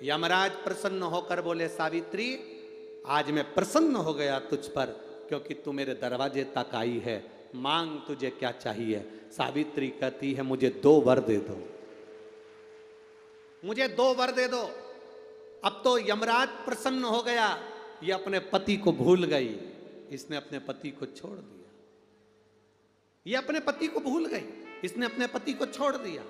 यमराज प्रसन्न होकर बोले, सावित्री आज मैं प्रसन्न हो गया तुझ पर, क्योंकि तू मेरे दरवाजे तक आई है, मांग तुझे क्या चाहिए। सावित्री कहती है, मुझे 2 वर दे दो, मुझे 2 वर दे दो। अब तो यमराज प्रसन्न हो गया, ये अपने पति को भूल गई, इसने अपने पति को छोड़ दिया। ये अपने पति को भूल गई, इसने अपने पति को छोड़ दिया।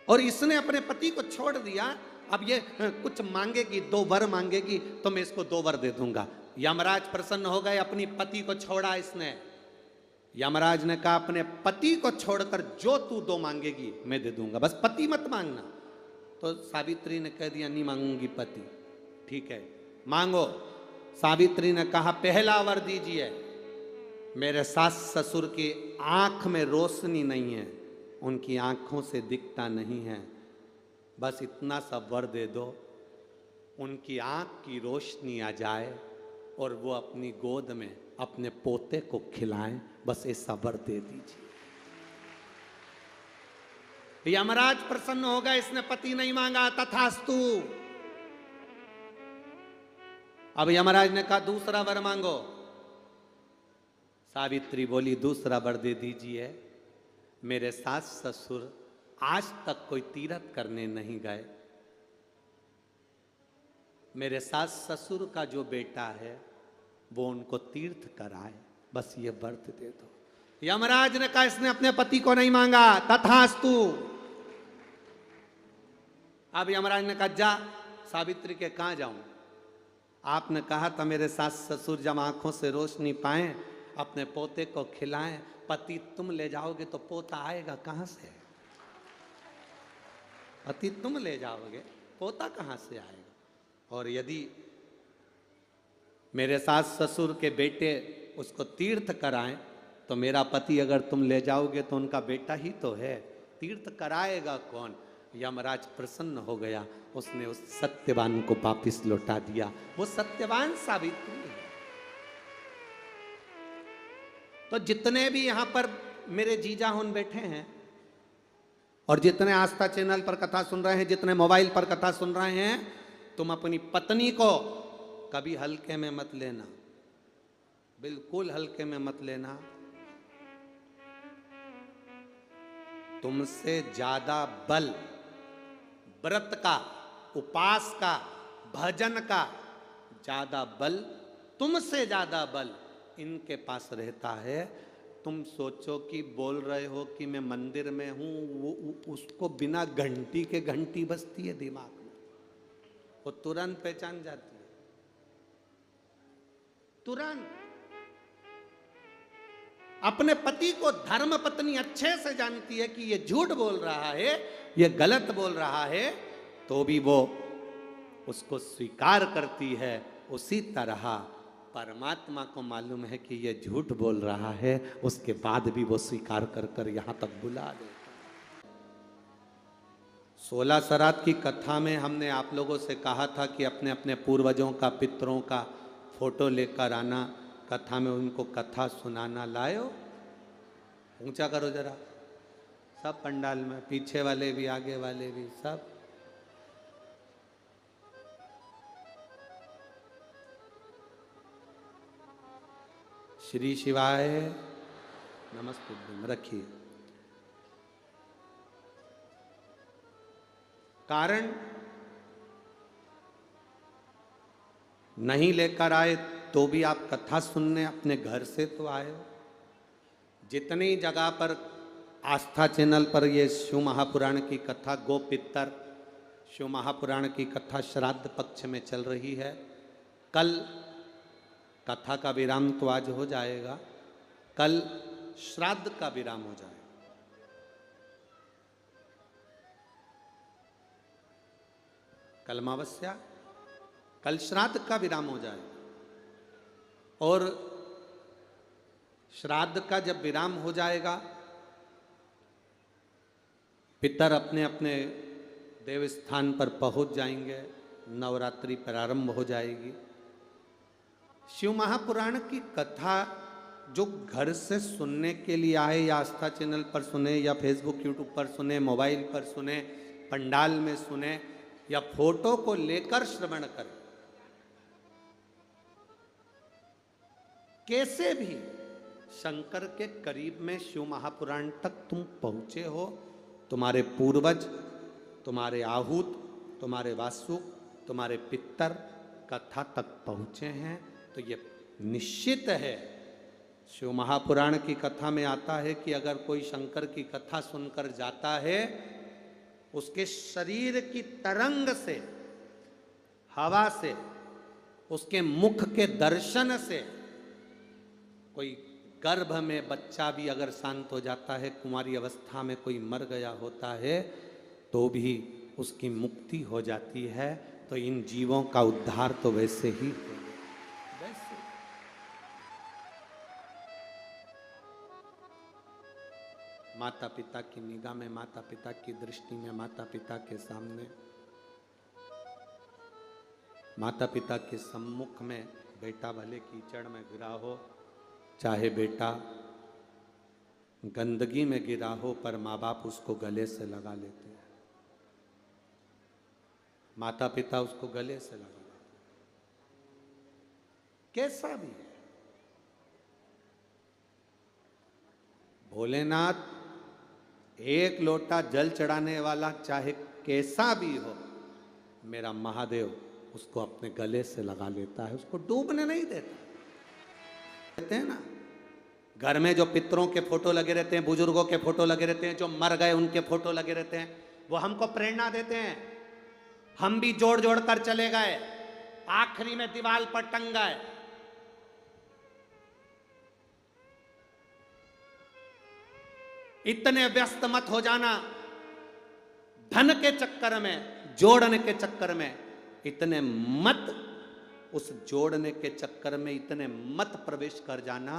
और इसने अपने पति को छोड़ दिया। अब ये कुछ मांगेगी, 2 वर मांगेगी, तो मैं इसको 2 वर दे दूंगा। यमराज प्रसन्न हो गए, अपनी पति को छोड़ा इसने। यमराज ने कहा, अपने पति को छोड़कर जो तू 2 मांगेगी मैं दे दूंगा, बस पति मत मांगना। तो सावित्री ने कह दिया, नहीं मांगूंगी पति। ठीक है, मांगो। सावित्री ने कहा, पहला वर दीजिए, मेरे सास ससुर की आंख में रोशनी नहीं है, उनकी आंखों से दिखता नहीं है, बस इतना सा वर दे दो, उनकी आंख की रोशनी आ जाए और वो अपनी गोद में अपने पोते को खिलाएं, बस ऐसा वर दे दीजिए। यमराज प्रसन्न हो गया, इसने पति नहीं मांगा, तथास्तु। अब यमराज ने कहा, दूसरा वर मांगो। सावित्री बोली, दूसरा वर दे दीजिए, मेरे सास ससुर आज तक कोई तीर्थ करने नहीं गए, मेरे सास ससुर का जो बेटा है वो उनको तीर्थ कराए, बस ये व्रत दे दो। यमराज ने कहा, इसने अपने पति को नहीं मांगा, तथास्तु। अब यमराज ने कहा, जा। सावित्री के कहां जाऊं, आपने कहा था मेरे सास ससुर जब आंखों से रोशनी पाएं अपने पोते को खिलाएं, पति तुम ले जाओगे तो पोता आएगा कहां से? पति तुम ले जाओगे, पोता कहां से आएगा? और यदि मेरे सास ससुर के बेटे उसको तीर्थ कराएं, तो मेरा पति अगर तुम ले जाओगे तो उनका बेटा ही तो है, तीर्थ कराएगा कौन? यमराज प्रसन्न हो गया, उसने उस सत्यवान को वापिस लौटा दिया। वो सत्यवान सावित्री है। तो जितने भी यहां पर मेरे जीजा हुन बैठे हैं और जितने आस्था चैनल पर कथा सुन रहे हैं, जितने मोबाइल पर कथा सुन रहे हैं, तुम अपनी पत्नी को कभी हल्के में मत लेना, बिल्कुल हल्के में मत लेना। तुमसे ज्यादा बल व्रत का, उपास का, भजन का ज्यादा बल, तुमसे ज्यादा बल इनके पास रहता है। तुम सोचो कि बोल रहे हो कि मैं मंदिर में हूं, वो उसको बिना घंटी के घंटी बजती है दिमाग में, वो तुरंत पहचान जाती है, तुरंत। अपने पति को धर्म पत्नी अच्छे से जानती है कि ये झूठ बोल रहा है, ये गलत बोल रहा है, तो भी वो उसको स्वीकार करती है। उसी तरह परमात्मा को मालूम है कि ये झूठ बोल रहा है, उसके बाद भी वो स्वीकार कर कर यहां तक बुला देता। 16 श्राद्ध की कथा में हमने आप लोगों से कहा था कि अपने अपने पूर्वजों का, पितरों का फोटो लेकर आना, कथा में उनको कथा सुनाना। लायो, ऊंचा करो जरा, सब पंडाल में, पीछे वाले भी, आगे वाले भी, सब। श्री शिवाय नमस्तुभ्यं। रखिए। कारण नहीं लेकर आए तो भी आप कथा सुनने अपने घर से तो आए हो। जितनी जगह पर आस्था चैनल पर ये शिव महापुराण की कथा, गो पितर शिव महापुराण की कथा श्राद्ध पक्ष में चल रही है। कल कथा का विराम तो आज हो जाएगा, कल श्राद्ध का विराम हो जाएगा। कल अमावस्या, कल श्राद्ध का विराम हो जाएगा। और श्राद्ध का जब विराम हो जाएगा, पितर अपने अपने देव स्थान पर पहुंच जाएंगे, नवरात्रि प्रारंभ हो जाएगी। शिव महापुराण की कथा जो घर से सुनने के लिए आए, या आस्था चैनल पर सुने, या फेसबुक यूट्यूब पर सुने, मोबाइल पर सुने, पंडाल में सुने, या फोटो को लेकर श्रवण करें, कैसे भी शंकर के करीब में शिव महापुराण तक तुम पहुंचे हो, तुम्हारे पूर्वज, तुम्हारे आहूत, तुम्हारे वासुक, तुम्हारे पितर कथा तक पहुंचे हैं, तो ये निश्चित है। शिव महापुराण की कथा में आता है कि अगर कोई शंकर की कथा सुनकर जाता है, उसके शरीर की तरंग से, हवा से, उसके मुख के दर्शन से, कोई गर्भ में बच्चा भी अगर शांत हो जाता है, कुंवारी अवस्था में कोई मर गया होता है, तो भी उसकी मुक्ति हो जाती है। तो इन जीवों का उद्धार तो वैसे ही है। वैसे माता पिता की निगाह में, माता पिता की दृष्टि में, माता पिता के सामने, माता पिता के सम्मुख में बेटा भले कीचड़ में गिरा हो, चाहे बेटा गंदगी में गिरा हो, पर माँ बाप उसको गले से लगा लेते हैं। माता पिता उसको गले से लगा लेते हैं, कैसा भी है। भोलेनाथ एक लोटा जल चढ़ाने वाला चाहे कैसा भी हो, मेरा महादेव उसको अपने गले से लगा लेता है, उसको डूबने नहीं देता। कहते हैं ना, घर में जो पितरों के फोटो लगे रहते हैं, बुजुर्गों के फोटो लगे रहते हैं, जो मर गए उनके फोटो लगे रहते हैं, वो हमको प्रेरणा देते हैं। हम भी जोड़ जोड़ कर चले गए, आखिरी में दीवार पर टंग गए। इतने व्यस्त मत हो जाना, धन के चक्कर में, जोड़ने के चक्कर में इतने मत, उस जोड़ने के चक्कर में इतने मत प्रवेश कर जाना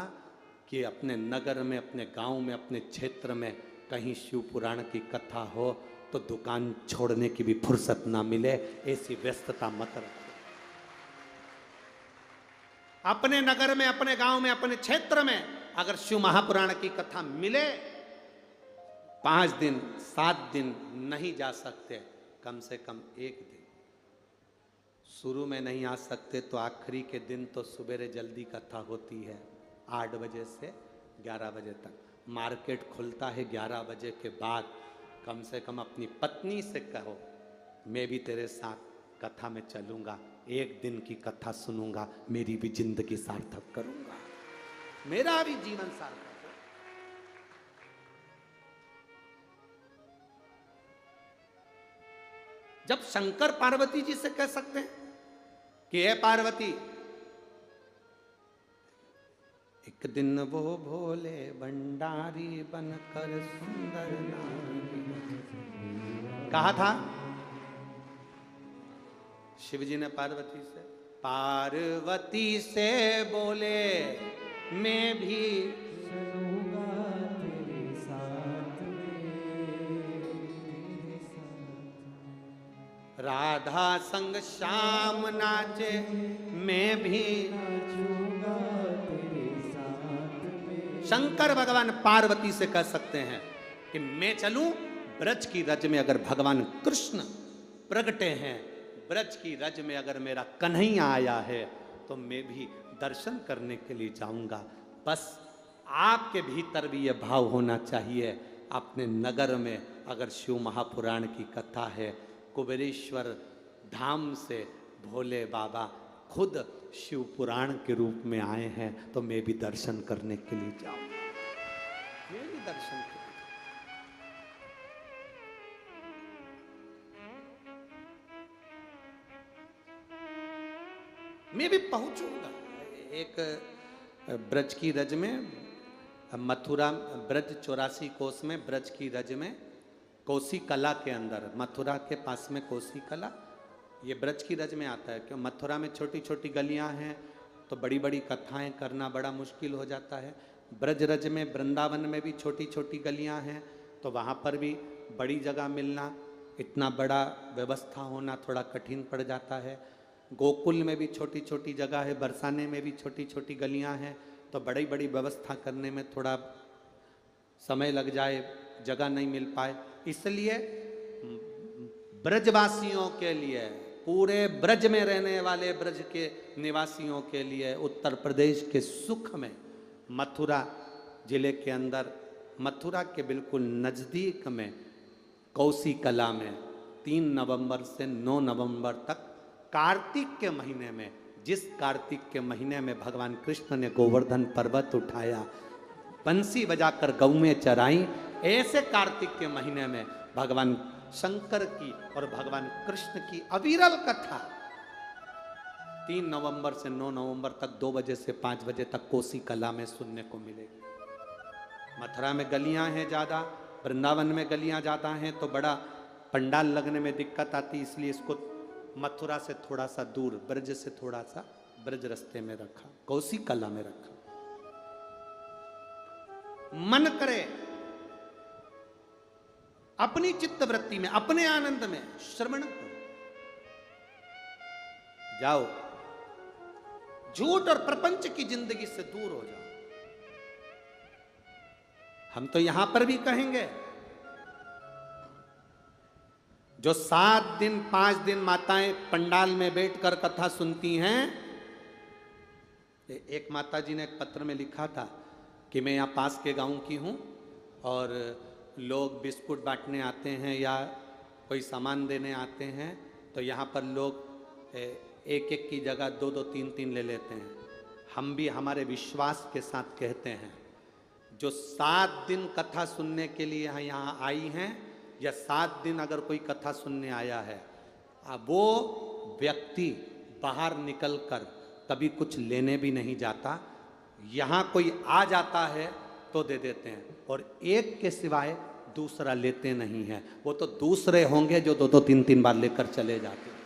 कि अपने नगर में, अपने गांव में, अपने क्षेत्र में कहीं शिव पुराण की कथा हो तो दुकान छोड़ने की भी फुर्सत ना मिले, ऐसी व्यस्तता मत रखो। अपने नगर में, अपने गांव में, अपने क्षेत्र में अगर शिव महापुराण की कथा मिले, 5 दिन 7 दिन नहीं जा सकते, कम से कम 1 दिन। शुरू में नहीं आ सकते तो आखिरी के दिन तो सुबेरे जल्दी कथा होती है, 8 बजे से 11 बजे तक। मार्केट खुलता है 11 बजे के बाद। कम से कम अपनी पत्नी से कहो, मैं भी तेरे साथ कथा में चलूंगा, 1 दिन की कथा सुनूंगा, मेरी भी जिंदगी सार्थक करूंगा, मेरा भी जीवन सार्थक। जब शंकर पार्वती जी से कह सकते हैं कि हे पार्वती, एक दिन वो भोले भंडारी बनकर सुंदर नारी, कहा था शिव जी ने पार्वती से, पार्वती से बोले मैं भी तेरे साथ राधा संग श्याम नाचे, मैं भी नाचूंगा तेरे साथ। शंकर भगवान पार्वती से कह सकते हैं कि मैं चलूं ब्रज की रज में, अगर भगवान कृष्ण प्रगटे हैं, ब्रज की रज में अगर मेरा कन्हैया आया है तो मैं भी दर्शन करने के लिए जाऊंगा। बस आपके भीतर भी यह भाव होना चाहिए। अपने नगर में अगर शिव महापुराण की कथा है, कुबेरेश्वर धाम से भोले बाबा खुद शिव पुराण के रूप में आए हैं, तो मैं भी दर्शन करने के लिए जाऊंगा, मैं भी दर्शन के लिए। मैं भी पहुंचूंगा। एक ब्रज की रज में, मथुरा ब्रज 84 कोस में, ब्रज की रज में, कोसी कला के अंदर, मथुरा के पास में कोसी कला, ये ब्रज की रज में आता है। क्यों? मथुरा में छोटी छोटी गलियां हैं तो बड़ी बड़ी कथाएं करना बड़ा मुश्किल हो जाता है। ब्रज रज में, वृंदावन में भी छोटी छोटी गलियां हैं तो वहाँ पर भी बड़ी जगह मिलना, इतना बड़ा व्यवस्था होना थोड़ा कठिन पड़ जाता है। गोकुल में भी छोटी छोटी जगह है, बरसाने में भी छोटी छोटी गलियां हैं, तो बड़ी बड़ी व्यवस्था करने में थोड़ा समय लग जाए, जगह नहीं मिल पाए, इसलिए ब्रजवासियों के लिए, पूरे ब्रज में रहने वाले ब्रज के निवासियों के लिए उत्तर प्रदेश के सुख में मथुरा जिले के अंदर, मथुरा के बिल्कुल नज़दीक में कौसी कला में 3 नवंबर से 9 नवंबर तक कार्तिक के महीने में, जिस कार्तिक के महीने में भगवान कृष्ण ने गोवर्धन पर्वत उठाया, बंसी बजाकर गौएं चराई, ऐसे कार्तिक के महीने में भगवान शंकर की और भगवान कृष्ण की अविरल कथा 3 नवंबर से 9 नवंबर तक 2 बजे से 5 बजे तक कोसी कला में सुनने को मिलेगी। मथुरा में गलियां हैं ज़्यादा, वृंदावन में गलियां ज़्यादा हैं, तो बड़ा पंडाल लगने में दिक्कत आती, इसलिए इसको मथुरा से थोड़ा सा दूर, ब्रज से थोड़ा सा ब्रज रास्ते में रखा, कौसी कला में रखा। मन करे अपनी चित्त वृत्ति में, अपने आनंद में श्रवण करो, जाओ, झूठ और प्रपंच की जिंदगी से दूर हो जाओ। हम तो यहां पर भी कहेंगे, जो 7 दिन 5 दिन माताएं पंडाल में बैठकर कथा सुनती हैं, एक माता जी ने एक पत्र में लिखा था कि मैं यहाँ पास के गांव की हूँ और लोग बिस्कुट बांटने आते हैं या कोई सामान देने आते हैं, तो यहाँ पर लोग एक एक की जगह 2-2 3-3 ले लेते हैं। हम भी हमारे विश्वास के साथ कहते हैं, जो 7 दिन कथा सुनने के लिए यहाँ आई हैं या 7 दिन अगर कोई कथा सुनने आया है, वो व्यक्ति बाहर निकलकर कभी कुछ लेने भी नहीं जाता। यहाँ कोई आ जाता है तो दे देते हैं, और एक के सिवाय दूसरा लेते नहीं है। वो तो दूसरे होंगे जो 2-2 3-3 बार लेकर चले जाते हैं।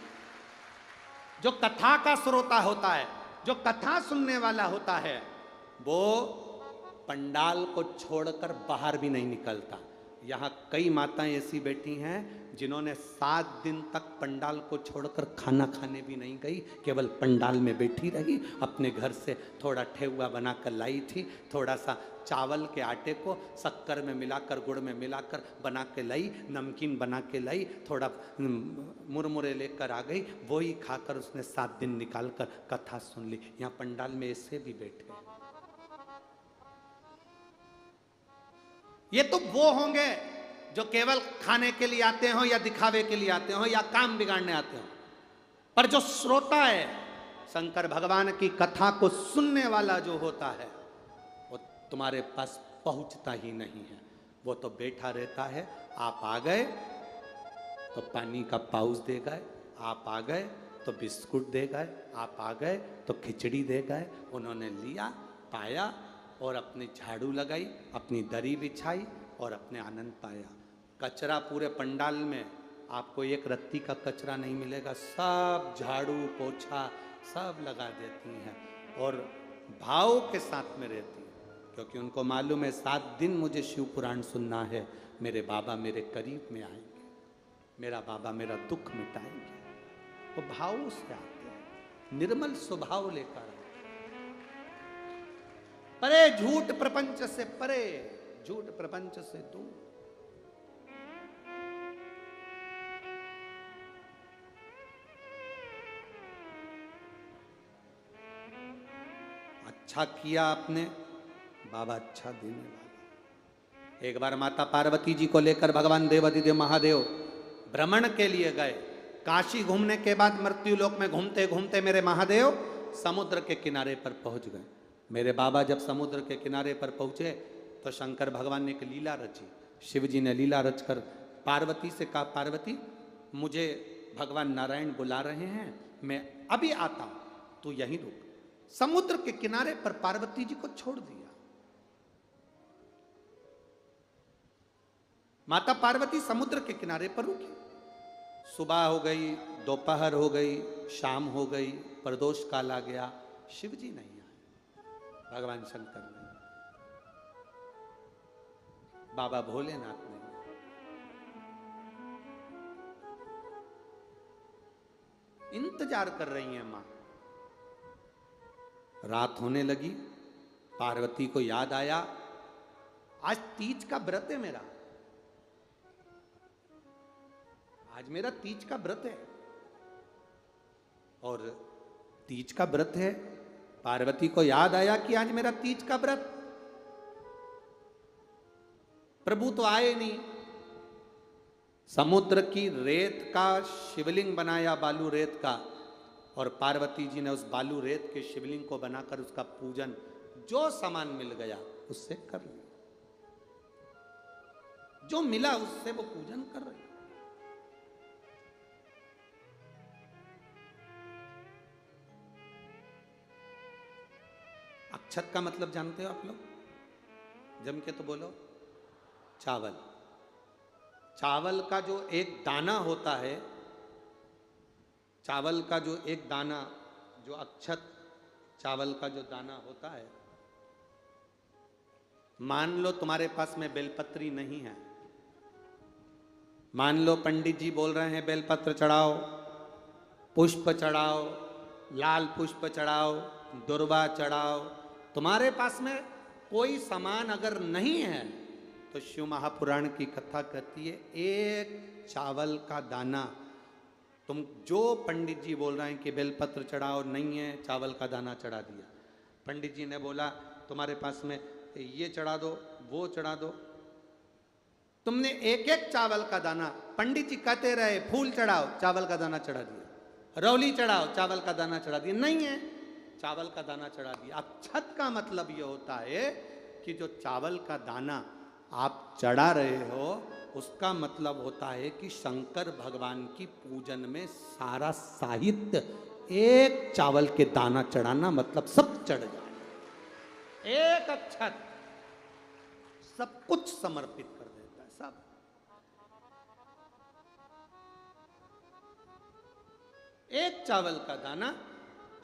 जो कथा का श्रोता होता है, जो कथा सुनने वाला होता है, वो पंडाल को छोड़कर बाहर भी नहीं निकलता। यहाँ कई माताएं ऐसी बैठी हैं जिन्होंने 7 दिन तक पंडाल को छोड़कर खाना खाने भी नहीं गई, केवल पंडाल में बैठी रही। अपने घर से थोड़ा ठेहुआ बनाकर लाई थी, थोड़ा सा चावल के आटे को शक्कर में मिलाकर, गुड़ में मिलाकर बना के लाई, नमकीन बना के लाई, थोड़ा मुरमुरे लेकर आ गई, वही खाकर उसने 7 दिन निकाल कर कथा सुन ली। यहाँ पंडाल में ऐसे भी बैठे। ये तो वो होंगे जो केवल खाने के लिए आते हो या दिखावे के लिए आते हो या काम बिगाड़ने आते हो, पर जो श्रोता है, शंकर भगवान की कथा को सुनने वाला जो होता है, वो तुम्हारे पास पहुंचता ही नहीं है। वो तो बैठा रहता है। आप आ गए तो पानी का पाउच दे गए, आप आ गए तो बिस्कुट दे गए, आप आ गए तो खिचड़ी दे गए। उन्होंने लिया, पाया और अपनी झाड़ू लगाई, अपनी दरी बिछाई और अपने आनंद पाया। कचरा पूरे पंडाल में आपको एक रत्ती का कचरा नहीं मिलेगा, सब झाड़ू पोछा सब लगा देती हैं और भाव के साथ में रहती हैं, क्योंकि उनको मालूम है 7 दिन मुझे शिव पुराण सुनना है, मेरे बाबा मेरे करीब में आएंगे, मेरा बाबा मेरा दुख मिटाएंगे। वो भाव से आते हैं, निर्मल स्वभाव लेकर आते हैं। परे झूठ प्रपंच से परे, झूठ प्रपंच से दूर। अच्छा किया आपने, बाबा अच्छा देने वाला। एक बार माता पार्वती जी को लेकर भगवान देवाधिदेव महादेव भ्रमण के लिए गए। काशी घूमने के बाद मृत्यु लोक में घूमते घूमते मेरे महादेव समुद्र के किनारे पर पहुंच गए। मेरे बाबा जब समुद्र के किनारे पर पहुंचे तो शंकर भगवान ने एक लीला रची। शिव जी ने लीला रचकर पार्वती से कहा, पार्वती मुझे भगवान नारायण बुला रहे हैं, मैं अभी आता हूं, तू यहीं रुक। समुद्र के किनारे पर पार्वती जी को छोड़ दिया। माता पार्वती समुद्र के किनारे पर रुकी। सुबह हो गई, दोपहर हो गई, शाम हो गई, प्रदोष काल आ गया, शिव जी नहीं आए, भगवान शंकर नहीं, बाबा भोलेनाथ नहीं। इंतजार कर रही है मां। रात होने लगी, पार्वती को याद आया, आज तीज का व्रत है मेरा, आज मेरा तीज का व्रत है। और तीज का व्रत है, पार्वती को याद आया कि आज मेरा तीज का व्रत, प्रभु तो आए नहीं। समुद्र की रेत का शिवलिंग बनाया, बालू रेत का, और पार्वती जी ने उस बालू रेत के शिवलिंग को बनाकर उसका पूजन जो सामान मिल गया उससे कर लिया, जो मिला उससे वो पूजन कर रहे। अक्षत का मतलब जानते हो आप लोग? जम के तो बोलो। चावल। चावल का जो एक दाना होता है, चावल का जो एक दाना, जो अक्षत चावल का जो दाना होता है, मान लो तुम्हारे पास में बेलपत्री नहीं है, मान लो पंडित जी बोल रहे हैं बेलपत्र चढ़ाओ, पुष्प चढ़ाओ, लाल पुष्प चढ़ाओ, दुर्वा चढ़ाओ, तुम्हारे पास में कोई सामान अगर नहीं है तो शिव महापुराण की कथा कहती है एक चावल का दाना, तुम जो पंडित जी बोल रहे हैं कि बेलपत्र चढ़ाओ, नहीं है, चावल का दाना चढ़ा दिया। पंडित जी ने बोला तुम्हारे पास में ये चढ़ा दो, वो चढ़ा दो, तुमने एक एक चावल का दाना, पंडित जी कहते रहे फूल चढ़ाओ, चावल का दाना चढ़ा दिया, रौली चढ़ाओ, चावल का दाना चढ़ा दिया, नहीं है, चावल का दाना चढ़ा दिया। अक्षत का मतलब ये होता है कि जो चावल का दाना आप चढ़ा रहे हो उसका मतलब होता है कि शंकर भगवान की पूजन में सारा साहित्य, एक चावल के दाना चढ़ाना मतलब सब चढ़ जाए, एक अक्षत सब कुछ समर्पित कर देता है, सब। एक चावल का दाना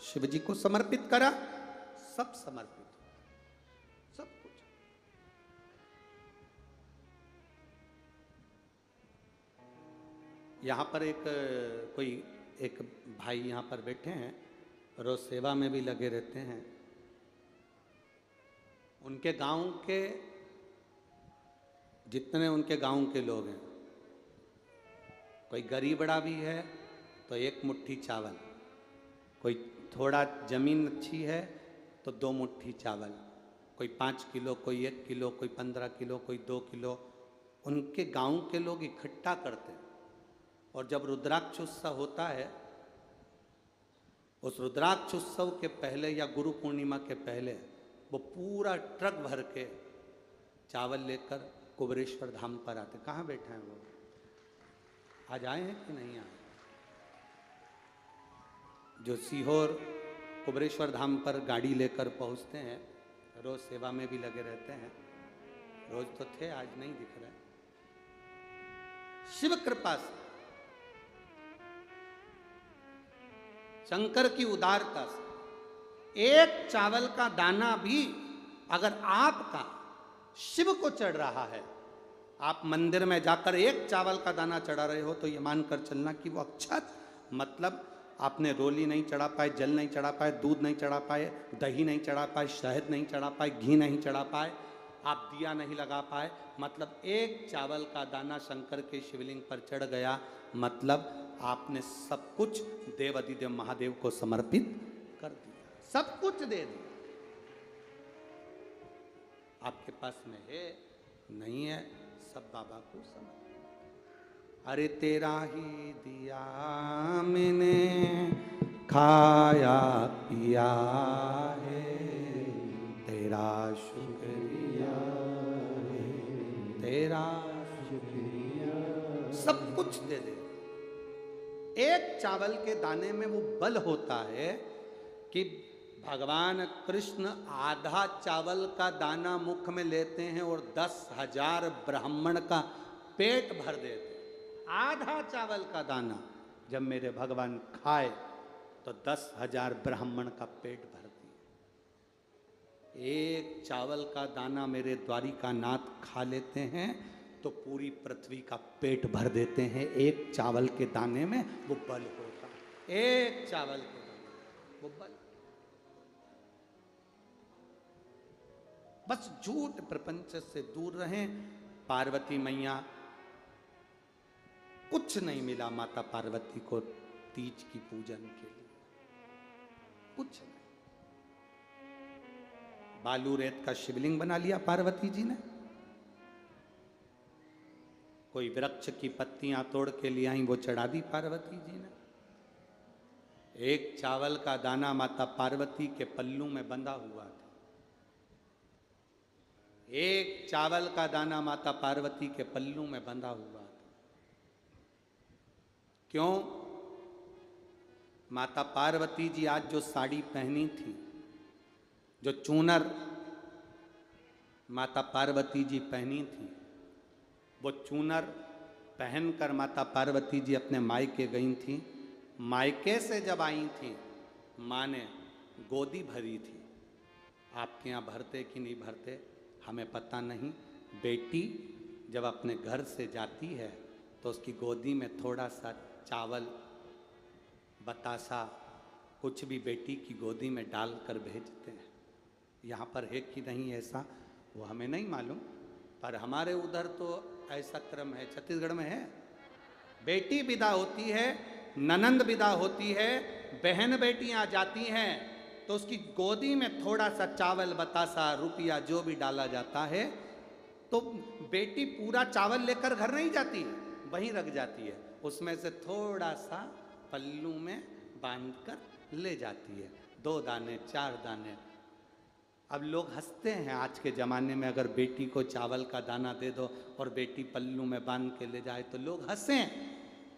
शिव जी को समर्पित करा, सब समर्पित, सब कुछ। यहां पर एक भाई यहां पर बैठे हैं, रोज सेवा में भी लगे रहते हैं। उनके गांव के जितने उनके गांव के लोग हैं, कोई गरीबड़ा भी है तो एक मुट्ठी चावल, कोई थोड़ा जमीन अच्छी है तो 2 मुट्ठी चावल, कोई 5 किलो, कोई 1 किलो, कोई 15 किलो, कोई 2 किलो, उनके गांव के लोग इकट्ठा करते हैं। और जब रुद्राक्ष उत्सव होता है, उस रुद्राक्ष उत्सव के पहले या गुरु पूर्णिमा के पहले वो पूरा ट्रक भर के चावल लेकर कुबेरेश्वर धाम पर आते। कहाँ बैठे हैं वो? आज आए हैं कि नहीं आए? जो सीहोर कुबेरेश्वर धाम पर गाड़ी लेकर पहुंचते हैं, रोज सेवा में भी लगे रहते हैं, रोज तो थे, आज नहीं दिख रहे। शिव कृपा से, शंकर की उदारता से, एक चावल का दाना भी अगर आपका शिव को चढ़ रहा है, आप मंदिर में जाकर एक चावल का दाना चढ़ा रहे हो, तो ये मानकर चलना कि वो अक्षत, मतलब आपने रोली नहीं चढ़ा पाए, जल नहीं चढ़ा पाए, दूध नहीं चढ़ा पाए, दही नहीं चढ़ा पाए, शहद नहीं चढ़ा पाए, घी नहीं चढ़ा पाए, आप दिया नहीं लगा पाए, मतलब एक चावल का दाना शंकर के शिवलिंग पर चढ़ गया, मतलब आपने सब कुछ देव अधिदेव महादेव को समर्पित कर दिया, सब कुछ दे दिया। आपके पास में है, नहीं है, सब बाबा को समर्पित। अरे तेरा ही दिया मैंने खाया पिया है, तेरा शुक्रिया है, तेरा शुक्रिया, सब कुछ दे दे। एक चावल के दाने में वो बल होता है कि भगवान कृष्ण आधा चावल का दाना मुख में लेते हैं और 10,000 ब्राह्मण का पेट भर देते हैं। आधा चावल का दाना जब मेरे भगवान खाए तो 10,000 ब्राह्मण का पेट भर दिए। एक चावल का दाना मेरे द्वारिका नाथ खा लेते हैं तो पूरी पृथ्वी का पेट भर देते हैं। एक चावल के दाने में वो बल होता है, एक चावल के दाने वो बल। बस झूठ प्रपंच से दूर रहें। पार्वती मैया, कुछ नहीं मिला माता पार्वती को तीज की पूजन के लिए, कुछ नहीं। बालू रेत का शिवलिंग बना लिया पार्वती जी ने, कोई वृक्ष की पत्तियां तोड़ के ले आई, वो चढ़ा दी पार्वती जी ने। एक चावल का दाना माता पार्वती के पल्लू में बंधा हुआ था। एक चावल का दाना माता पार्वती के पल्लू में बंधा हुआ था। क्यों? माता पार्वती जी आज जो साड़ी पहनी थी, जो चूनर माता पार्वती जी पहनी थी, वो चूनर पहनकर माता पार्वती जी अपने मायके गई थी। मायके से जब आई थी, माँ ने गोदी भरी थी। आपके यहाँ भरते कि नहीं भरते हमें पता नहीं। बेटी जब अपने घर से जाती है तो उसकी गोदी में थोड़ा सा चावल, बतासा, कुछ भी बेटी की गोदी में डालकर भेजते हैं। यहाँ पर है कि नहीं ऐसा वो हमें नहीं मालूम, पर हमारे उधर तो ऐसा क्रम है। छत्तीसगढ़ में है, बेटी विदा होती है, ननंद विदा होती है, बहन बेटियां जाती हैं तो उसकी गोदी में थोड़ा सा चावल, बतासा, रुपया जो भी डाला जाता है, तो बेटी पूरा चावल लेकर घर नहीं जाती, वहीं रख जाती है। उसमें से थोड़ा सा पल्लू में बांधकर ले जाती है, 2 दाने 4 दाने। अब लोग हंसते हैं आज के ज़माने में, अगर बेटी को चावल का दाना दे दो और बेटी पल्लू में बांध के ले जाए तो लोग हंसें,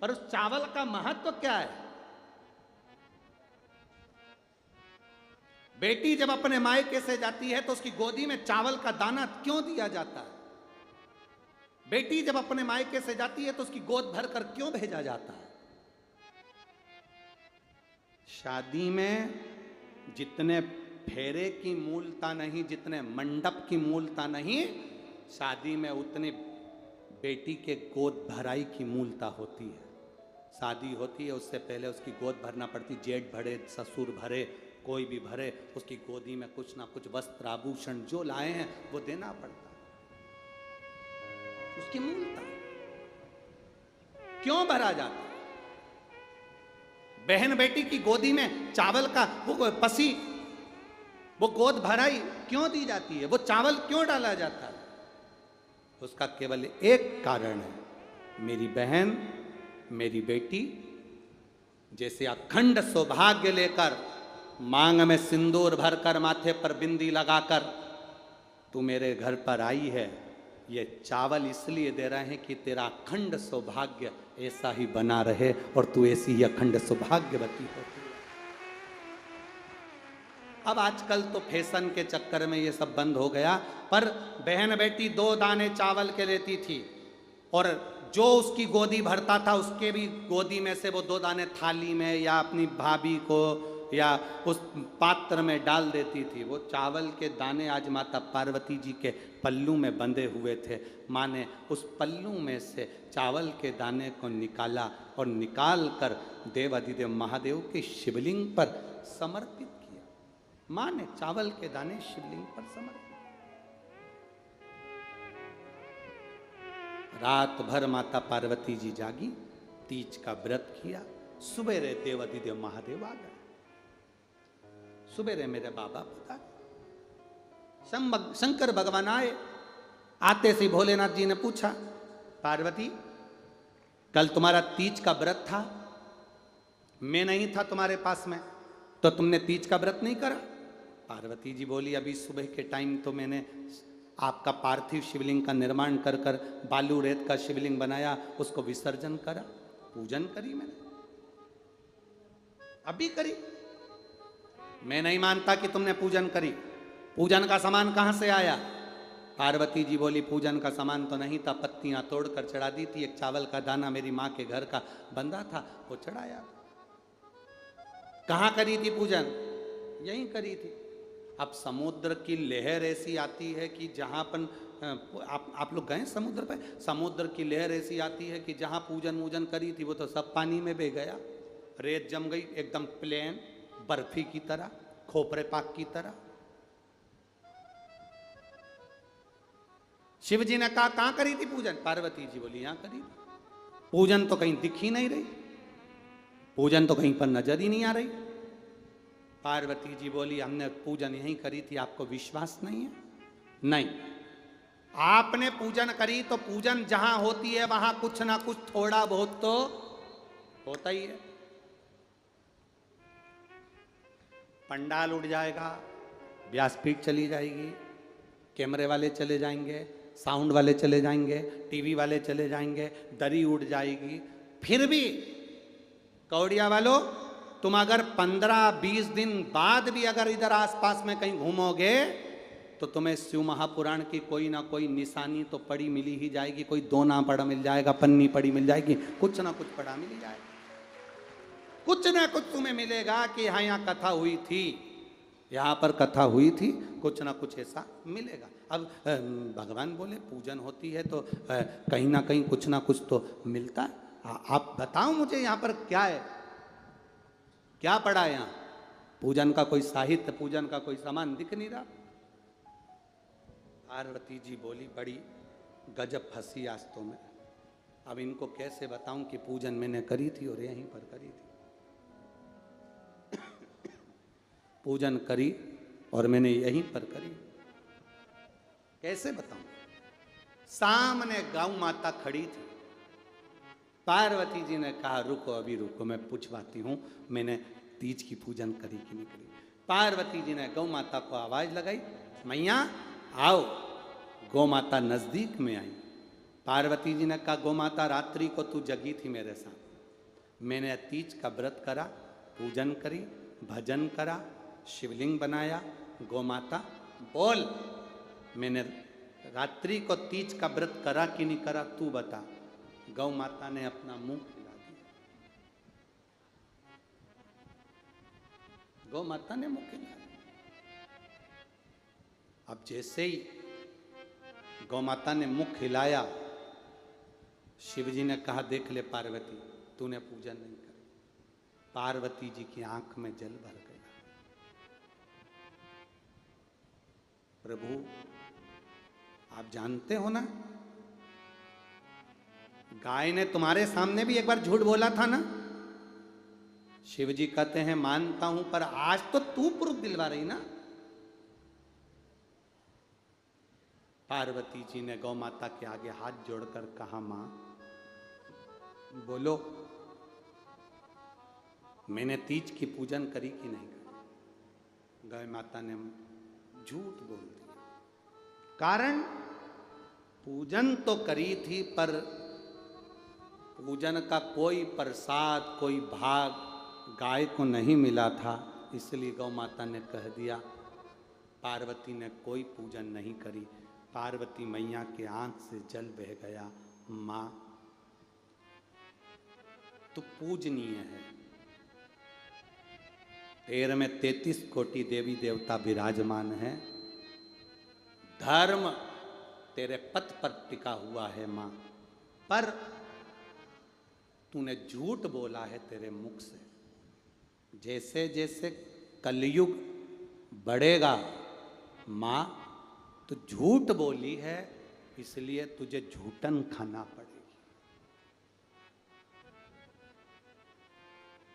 पर उस चावल का महत्व क्या है? बेटी जब अपने मायके से जाती है तो उसकी गोदी में चावल का दाना क्यों दिया जाता है? बेटी जब अपने मायके से जाती है तो उसकी गोद भरकर क्यों भेजा जाता है? शादी में जितने फेरे की मूलता नहीं, जितने मंडप की मूलता नहीं, शादी में उतने बेटी के गोद भराई की मूलता होती है। शादी होती है उससे पहले उसकी गोद भरना पड़ती, जेठ भरे, ससुर भरे, कोई भी भरे, उसकी गोदी में कुछ ना कुछ वस्त्र आभूषण जो लाए हैं वो देना पड़ता है। उसकी मूलता क्यों भरा जाता है? बहन बेटी की गोदी में चावल का वो पसी, वो गोद भराई क्यों दी जाती है? वो चावल क्यों डाला जाता है? उसका केवल एक कारण है, मेरी बहन, मेरी बेटी जैसे अखंड सौभाग्य लेकर, मांग में सिंदूर भरकर, माथे पर बिंदी लगाकर तू मेरे घर पर आई है, ये चावल इसलिए दे रहे हैं कि तेरा अखंड सौभाग्य ऐसा ही बना रहे और तू ऐसी ही अखंड सौभाग्यवती होती है। अब आजकल तो फैशन के चक्कर में ये सब बंद हो गया, पर बहन बेटी 2 दाने चावल के लेती थी और जो उसकी गोदी भरता था उसके भी गोदी में से वो 2 दाने थाली में या अपनी भाभी को या उस पात्र में डाल देती थी। वो चावल के दाने आज माता पार्वती जी के पल्लू में बंधे हुए थे। माँ ने उस पल्लू में से चावल के दाने को निकाला और निकाल कर देवाधिदेव महादेव के शिवलिंग पर समर्पित किया। माँ ने चावल के दाने शिवलिंग पर समर्पित। रात भर माता पार्वती जी जागी, तीज का व्रत किया। सुबेरे देवाधिदेव महादेव आ गए। सुबेरे मेरे बाबा पता, शंकर भगवान आए। आते से भोलेनाथ जी ने पूछा, पार्वती कल तुम्हारा तीज का व्रत था, मैं नहीं था तुम्हारे पास में, तो तुमने तीज का व्रत नहीं करा? पार्वती जी बोली, अभी सुबह के टाइम तो मैंने आपका पार्थिव शिवलिंग का निर्माण कर कर बालू रेत का शिवलिंग बनाया, उसको विसर्जन करा, पूजन करी मैंने, अभी करी। मैं नहीं मानता कि तुमने पूजन करी। पूजन का सामान कहां से आया? पार्वती जी बोली, पूजन का सामान तो नहीं था, पत्तियां तोड़कर चढ़ा दी थी, एक चावल का दाना मेरी माँ के घर का बंधा था, वो चढ़ाया। कहां करी थी पूजन? यहीं करी थी। अब समुद्र की लहर ऐसी आती है कि जहां पर आप लोग गए समुद्र पे? समुद्र की लहर ऐसी आती है कि जहां पूजन वूजन करी थी वो तो सब पानी में बह गया। रेत जम गई, एकदम प्लेन बर्फी की तरह, खोपरे पाक की तरह। शिव जी ने कहा कहां करी थी पूजन? पार्वती जी बोली यहां करी। पूजन तो कहीं दिख ही नहीं रही, पूजन तो कहीं पर नजर ही नहीं आ रही। पार्वती जी बोली हमने पूजन यहीं करी थी, आपको विश्वास नहीं है? नहीं, आपने पूजन करी तो पूजन जहां होती है वहां कुछ ना कुछ थोड़ा बहुत तो होता ही है। पंडाल उड़ जाएगा, व्यासपीठ चली जाएगी, कैमरे वाले चले जाएंगे, साउंड वाले चले जाएंगे, टीवी वाले चले जाएंगे, दरी उड़ जाएगी, फिर भी कौड़िया वालों तुम अगर 15-20 दिन बाद भी अगर इधर आसपास में कहीं घूमोगे तो तुम्हें शिव महापुराण की कोई ना कोई निशानी तो पड़ी मिली ही जाएगी, कोई दोना पड़ा मिल जाएगा, पन्नी पड़ी मिल जाएगी, कुछ ना कुछ पड़ा मिल जाएगा, कुछ ना कुछ तुम्हें मिलेगा कि हाँ यहाँ कथा हुई थी, यहाँ पर कथा हुई थी, कुछ ना कुछ ऐसा मिलेगा। अब भगवान बोले पूजन होती है तो कहीं ना कहीं कुछ ना कुछ तो मिलता है। आप बताओ मुझे यहाँ पर क्या है, क्या पड़ा है यहाँ? पूजन का कोई साहित्य, पूजन का कोई सामान दिख नहीं रहा। पार्वती जी बोली बड़ी गजब फंसी आज तो मैं, अब इनको कैसे बताऊं कि पूजन मैंने करी थी और यहीं पर करी थी। पूजन करी और मैंने यहीं पर करी, कैसे बताऊं? सामने गौ माता खड़ी थी। पार्वती जी ने कहा रुको अभी रुको, मैं पूछवाती हूं मैंने तीज की पूजन करी कि नहीं करी। पार्वती जी ने गौ माता को आवाज लगाई, मैया आओ। गौ माता नजदीक में आई। पार्वती जी ने कहा गौ माता रात्रि को तू जगी थी मेरे साथ, मैंने तीज का व्रत करा, पूजन करी, भजन करा, शिवलिंग बनाया। गौ माता बोल, मैंने रात्रि को तीज का व्रत करा कि नहीं करा तू बता। गौ माता ने अपना मुंह हिला दिया, गौ माता ने मुंह हिला दिया। अब जैसे ही गौ माता ने मुख हिलाया, शिव जी ने कहा देख ले पार्वती तूने पूजन नहीं करी। पार्वती जी की आंख में जल भर गया। प्रभु आप जानते हो ना, गाय ने तुम्हारे सामने भी एक बार झूठ बोला था ना। शिव जी कहते हैं मानता हूं, पर आज तो तू प्रूफ दिलवा रही ना। पार्वती जी ने गौ माता के आगे हाथ जोड़कर कहा मां बोलो मैंने तीज की पूजन करी कि नहीं करी। गौ माता ने झूठ बोल दिया। कारण पूजन तो करी थी, पर पूजन का कोई प्रसाद कोई भाग गाय को नहीं मिला था, इसलिए गौ माता ने कह दिया पार्वती ने कोई पूजन नहीं करी। पार्वती मैया के आंख से जल बह गया। मां तू पूजनीय है, तेरे में 33 कोटि देवी देवता विराजमान है, धर्म तेरे पथ पर टिका हुआ है मां, पर तूने झूठ बोला है तेरे मुख से। जैसे जैसे कलयुग बढ़ेगा मां तो झूठ बोली है, इसलिए तुझे झूठन खाना पड़ेगी।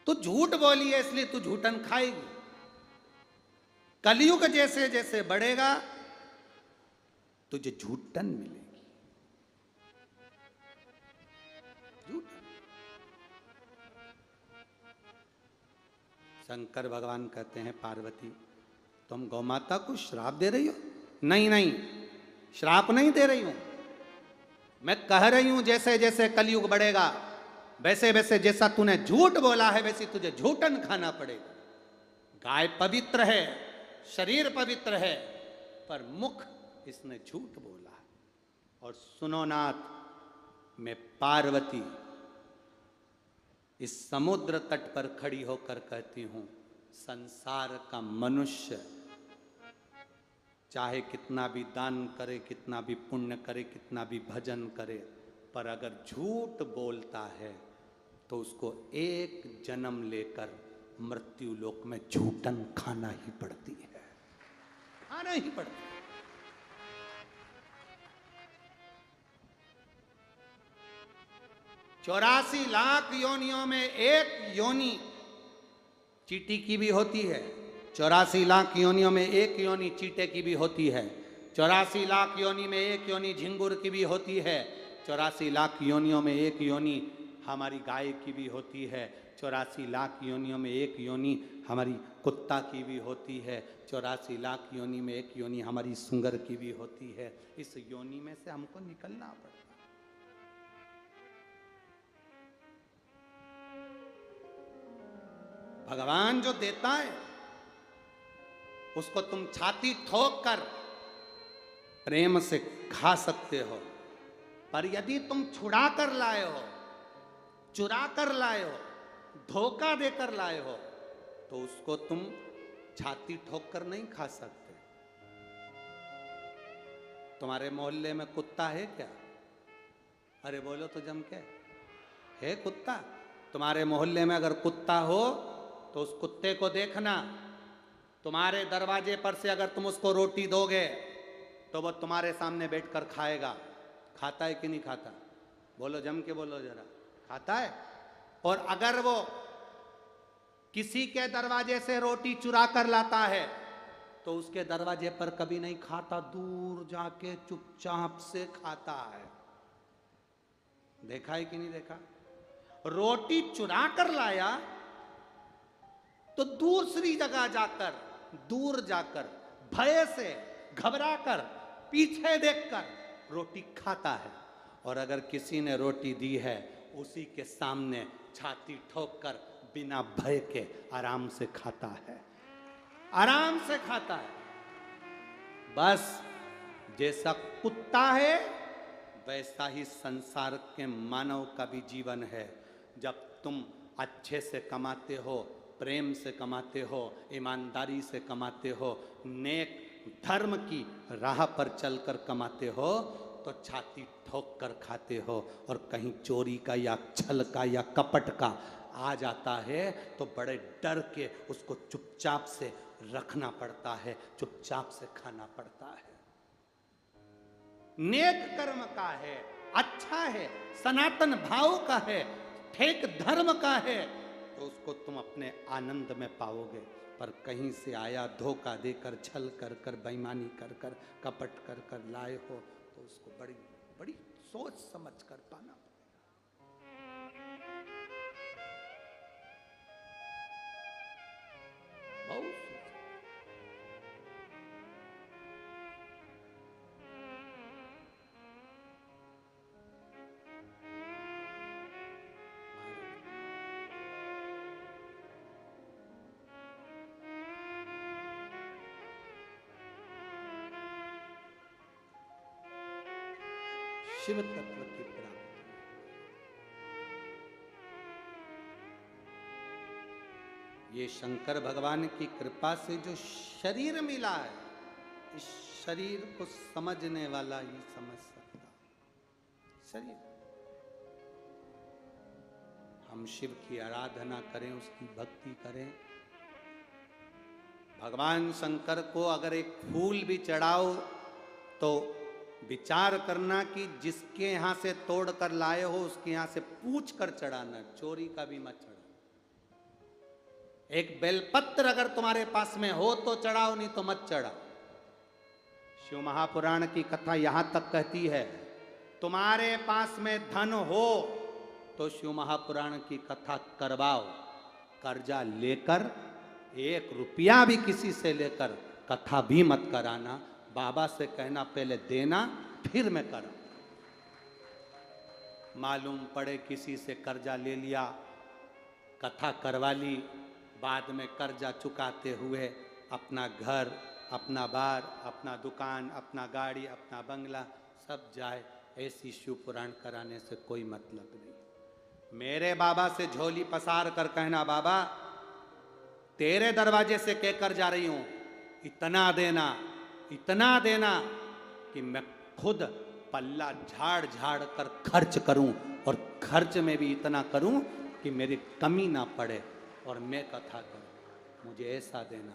तू झूठ बोली है इसलिए तू झूठन खाएगी। कलयुग जैसे जैसे बढ़ेगा तुझे झूठन मिलेगी। झूठन। शंकर भगवान कहते हैं पार्वती तुम गौ माता को श्राप दे रही हो? नहीं नहीं, श्राप नहीं दे रही हूं, मैं कह रही हूं जैसे जैसे कलयुग बढ़ेगा वैसे वैसे जैसा तूने झूठ बोला है वैसे तुझे झूठन खाना पड़ेगा। गाय पवित्र है, शरीर पवित्र है, पर मुख इसने झूठ बोला। और सुनो नाथ, मैं पार्वती इस समुद्र तट पर खड़ी होकर कहती हूं संसार का मनुष्य चाहे कितना भी दान करे, कितना भी पुण्य करे, कितना भी भजन करे, पर अगर झूठ बोलता है तो उसको एक जन्म लेकर मृत्यु लोक में झूठन खाना ही पड़ती है, खाना ही पड़ती है। 84 लाख योनियों में एक योनि चींटी की भी होती है। 84 लाख योनियों में एक योनि चींटे की भी होती है। 84 लाख योनि में एक योनि झिंगुर की भी होती है। 84 लाख योनियों में एक योनि हमारी गाय की भी होती है। 84 लाख योनियों में एक योनि हमारी कुत्ता की भी होती है। 84 लाख योनि में एक योनि हमारी सुंगर की भी होती है। इस योनि में से हमको निकलना पड़ता है। भगवान जो देता है उसको तुम छाती ठोक कर प्रेम से खा सकते हो, पर यदि तुम छुड़ा कर लाए हो, चुरा कर लाए हो, धोखा देकर लाए हो, तो उसको तुम छाती ठोक कर नहीं खा सकते। तुम्हारे मोहल्ले में कुत्ता है क्या? अरे बोलो तो जम के, है कुत्ता? तुम्हारे मोहल्ले में अगर कुत्ता हो तो उस कुत्ते को देखना, तुम्हारे दरवाजे पर से अगर तुम उसको रोटी दोगे तो वो तुम्हारे सामने बैठकर खाएगा। खाता है कि नहीं खाता? बोलो जम के बोलो जरा, खाता है। और अगर वो किसी के दरवाजे से रोटी चुरा कर लाता है तो उसके दरवाजे पर कभी नहीं खाता, दूर जाके चुपचाप से खाता है। देखा है कि नहीं देखा? रोटी चुरा कर लाया तो दूसरी जगह जाकर, दूर जाकर, भय से घबराकर, पीछे देखकर रोटी खाता है। और अगर किसी ने रोटी दी है उसी के सामने छाती ठोक कर बिना भय के आराम से खाता है, आराम से खाता है। बस जैसा कुत्ता है वैसा ही संसार के मानव का भी जीवन है। जब तुम अच्छे से कमाते हो, प्रेम से कमाते हो, ईमानदारी से कमाते हो, नेक धर्म की राह पर चलकर कमाते हो, तो छाती ठोक कर खाते हो। और कहीं चोरी का या छल का या कपट का आ जाता है तो बड़े डर के उसको चुपचाप से रखना पड़ता है, चुपचाप से खाना पड़ता है। नेक कर्म का है, अच्छा है, सनातन भाव का है, ठेक धर्म का है, तो उसको तुम अपने आनंद में पाओगे। पर कहीं से आया धोखा देकर, छल कर कर, बेईमानी कर कर, कपट कर कर लाए हो तो उसको बड़ी बड़ी सोच समझ कर पाना पड़ेगा। बहुत शिव तत्व की प्राप्ति। ये शंकर भगवान की कृपा से जो शरीर मिला है, इस शरीर को समझने वाला ही समझ सकता। शरीर, हम शिव की आराधना करें, उसकी भक्ति करें। भगवान शंकर को अगर एक फूल भी चढ़ाओ तो विचार करना कि जिसके यहां से तोड़ कर लाए हो उसके यहां से पूछ कर चढ़ाना, चोरी का भी मत चढ़ाओ। एक बेलपत्र अगर तुम्हारे पास में हो तो चढ़ाओ, नहीं तो मत चढ़ाओ। शिव महापुराण की कथा यहां तक कहती है, तुम्हारे पास में धन हो तो शिव महापुराण की कथा करवाओ। कर्जा लेकर, 1 रुपया भी किसी से लेकर कथा भी मत कराना। बाबा से कहना पहले देना फिर मैं करा। मालूम पड़े किसी से कर्जा ले लिया, कथा करवा ली, बाद में कर्जा चुकाते हुए अपना घर, अपना बार, अपना दुकान, अपना गाड़ी, अपना बंगला सब जाए, ऐसी शिव पुराण कराने से कोई मतलब नहीं। मेरे बाबा से झोली पसार कर कहना, बाबा तेरे दरवाजे से कहकर जा रही हूं, इतना देना, इतना देना कि मैं खुद पल्ला झाड़ झाड़ कर खर्च करूं, और खर्च में भी इतना करूं कि मेरी कमी ना पड़े और मैं कथा करूं। मुझे ऐसा देना,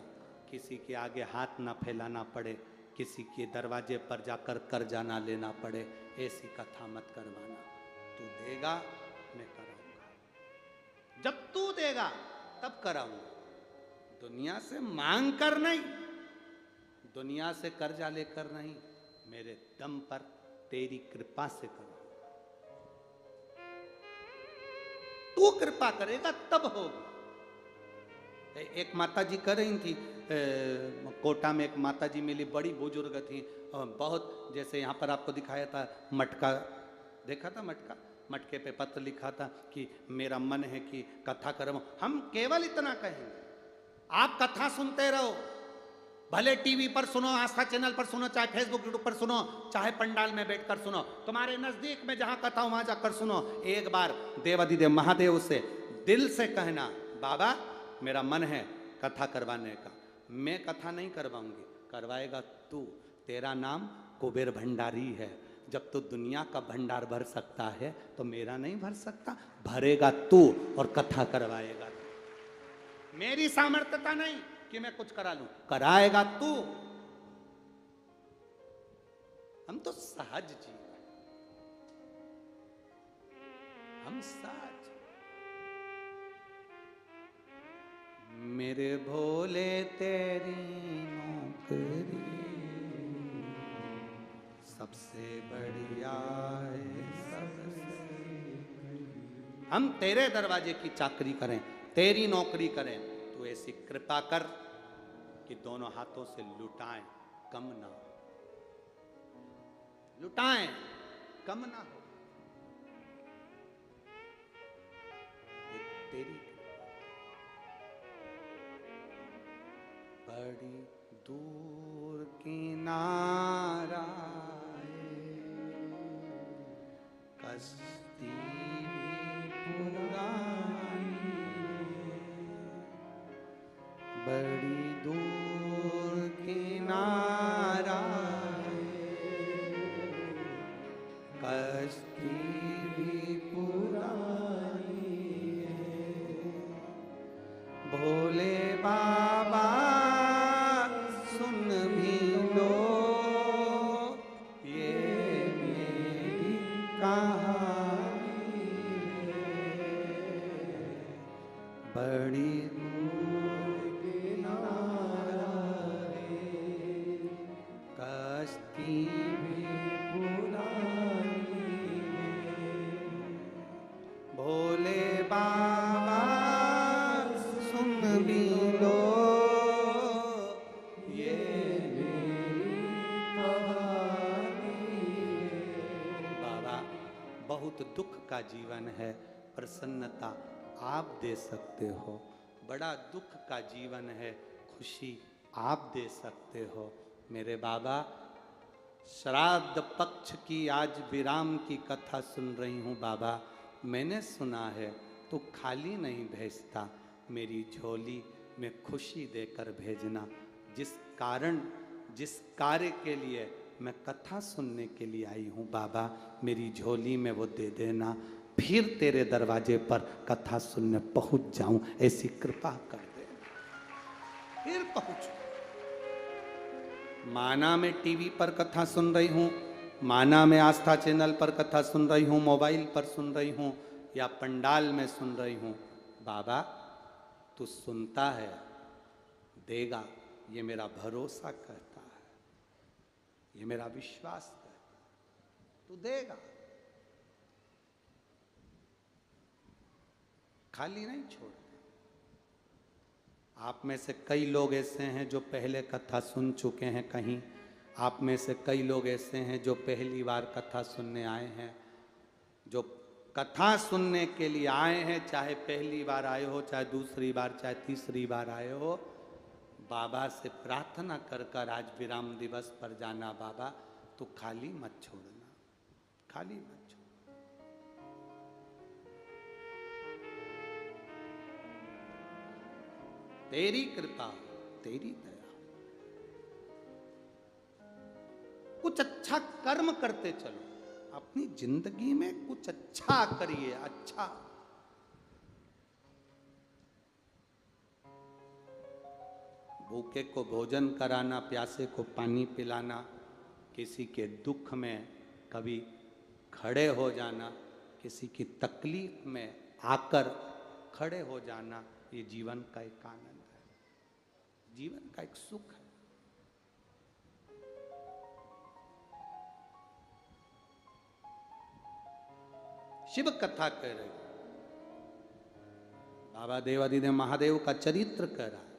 किसी के आगे हाथ ना फैलाना पड़े, किसी के दरवाजे पर जाकर कर्जा ना लेना पड़े, ऐसी कथा मत करवाना। तू देगा मैं कराऊंगा, जब तू देगा तब कराऊंगा। दुनिया से मांग कर नहीं, दुनिया से कर्जा लेकर नहीं, मेरे दम पर तेरी कृपा से करूंगा। तू कृपा करेगा तब होगा। एक माता जी कर रही थी, कोटा में एक माता जी मिली, बड़ी बुजुर्ग थी, बहुत, जैसे यहाँ पर आपको दिखाया था मटका, देखा था मटका, मटके पे पत्र लिखा था कि मेरा मन है कि कथा करो। हम केवल इतना कहेंगे, आप कथा सुनते रहो, भले टीवी पर सुनो, आस्था चैनल पर सुनो, चाहे फेसबुक यूट्यूब पर सुनो, चाहे पंडाल में बैठकर सुनो, तुम्हारे नजदीक में जहां कथा वहां जाकर सुनो। एक बार देवाधिदेव महादेव से दिल से कहना, बाबा मेरा मन है कथा करवाने का। मैं कथा नहीं करवाऊंगी, करवाएगा तू। तेरा नाम कुबेर भंडारी है, जब तू दुनिया का भंडार भर सकता है तो मेरा नहीं भर सकता? भरेगा तू और कथा करवाएगा तू। मेरी सामर्थ्यता नहीं कि मैं कुछ करा लूं, कराएगा तू। हम तो सहज जीव हैं, हम सहज। मेरे भोले तेरी नौकरी सबसे बढ़िया है, सबसे। हम तेरे दरवाजे की चाकरी करें, तेरी नौकरी करें, तो ऐसी कृपा कर कि दोनों हाथों से लुटाएं, कम ना हो, लुटाएं कम ना हो। ये तेरी बड़ी दूर किनारा कश्ती पुरानी, बड़ी दूर किनारा कश्ती भी पुरानी है। भोले बाबा सुन भी लो ये मेरी कहानी है, बड़ी दूर किनारा कश्ती भी पुरानी है। भोले बाबा सुन भी लो ये मेरी कहानी है। बाबा बहुत दुख का जीवन है, प्रसन्नता आप दे सकते हो। बड़ा दुख का जीवन है, खुशी आप दे सकते हो। मेरे बाबा श्राद्ध पक्ष की आज विराम की कथा सुन रही हूँ बाबा। मैंने सुना है तो खाली नहीं भेजता, मेरी झोली में खुशी देकर भेजना। जिस कारण, जिस कार्य के लिए मैं कथा सुनने के लिए आई हूँ बाबा, मेरी झोली में वो दे देना, फिर तेरे दरवाजे पर कथा सुनने पहुँच जाऊँ, ऐसी कृपा कर दे, फिर पहुँचूँ। माना में टीवी पर कथा सुन रही हूँ, माना में आस्था चैनल पर कथा सुन रही हूँ, मोबाइल पर सुन रही हूँ या पंडाल में सुन रही हूँ, बाबा तू सुनता है, देगा, ये मेरा भरोसा कहता है, ये मेरा विश्वास कहता है, तू देगा, खाली नहीं छोड़। आप में से कई लोग ऐसे हैं जो पहले कथा सुन चुके हैं कहीं, आप में से कई लोग ऐसे हैं जो पहली बार कथा सुनने आए हैं। जो कथा सुनने के लिए आए हैं, चाहे पहली बार आए हो, चाहे दूसरी बार, चाहे तीसरी बार आए हो, बाबा से प्रार्थना कर कर आज विराम दिवस पर जाना, बाबा तो खाली मत छोड़ना, खाली मत छोड़ना। तेरी कृपा, तेरी दया, कुछ अच्छा कर्म करते चलो, अपनी जिंदगी में कुछ अच्छा करिए, अच्छा। भूखे को भोजन कराना, प्यासे को पानी पिलाना, किसी के दुख में कभी खड़े हो जाना, किसी की तकलीफ में आकर खड़े हो जाना, ये जीवन का एक आनंद है, जीवन का एक सुख है। शिव कथा कह रहे, बाबा देवादिदेव महादेव का चरित्र कह रहा है।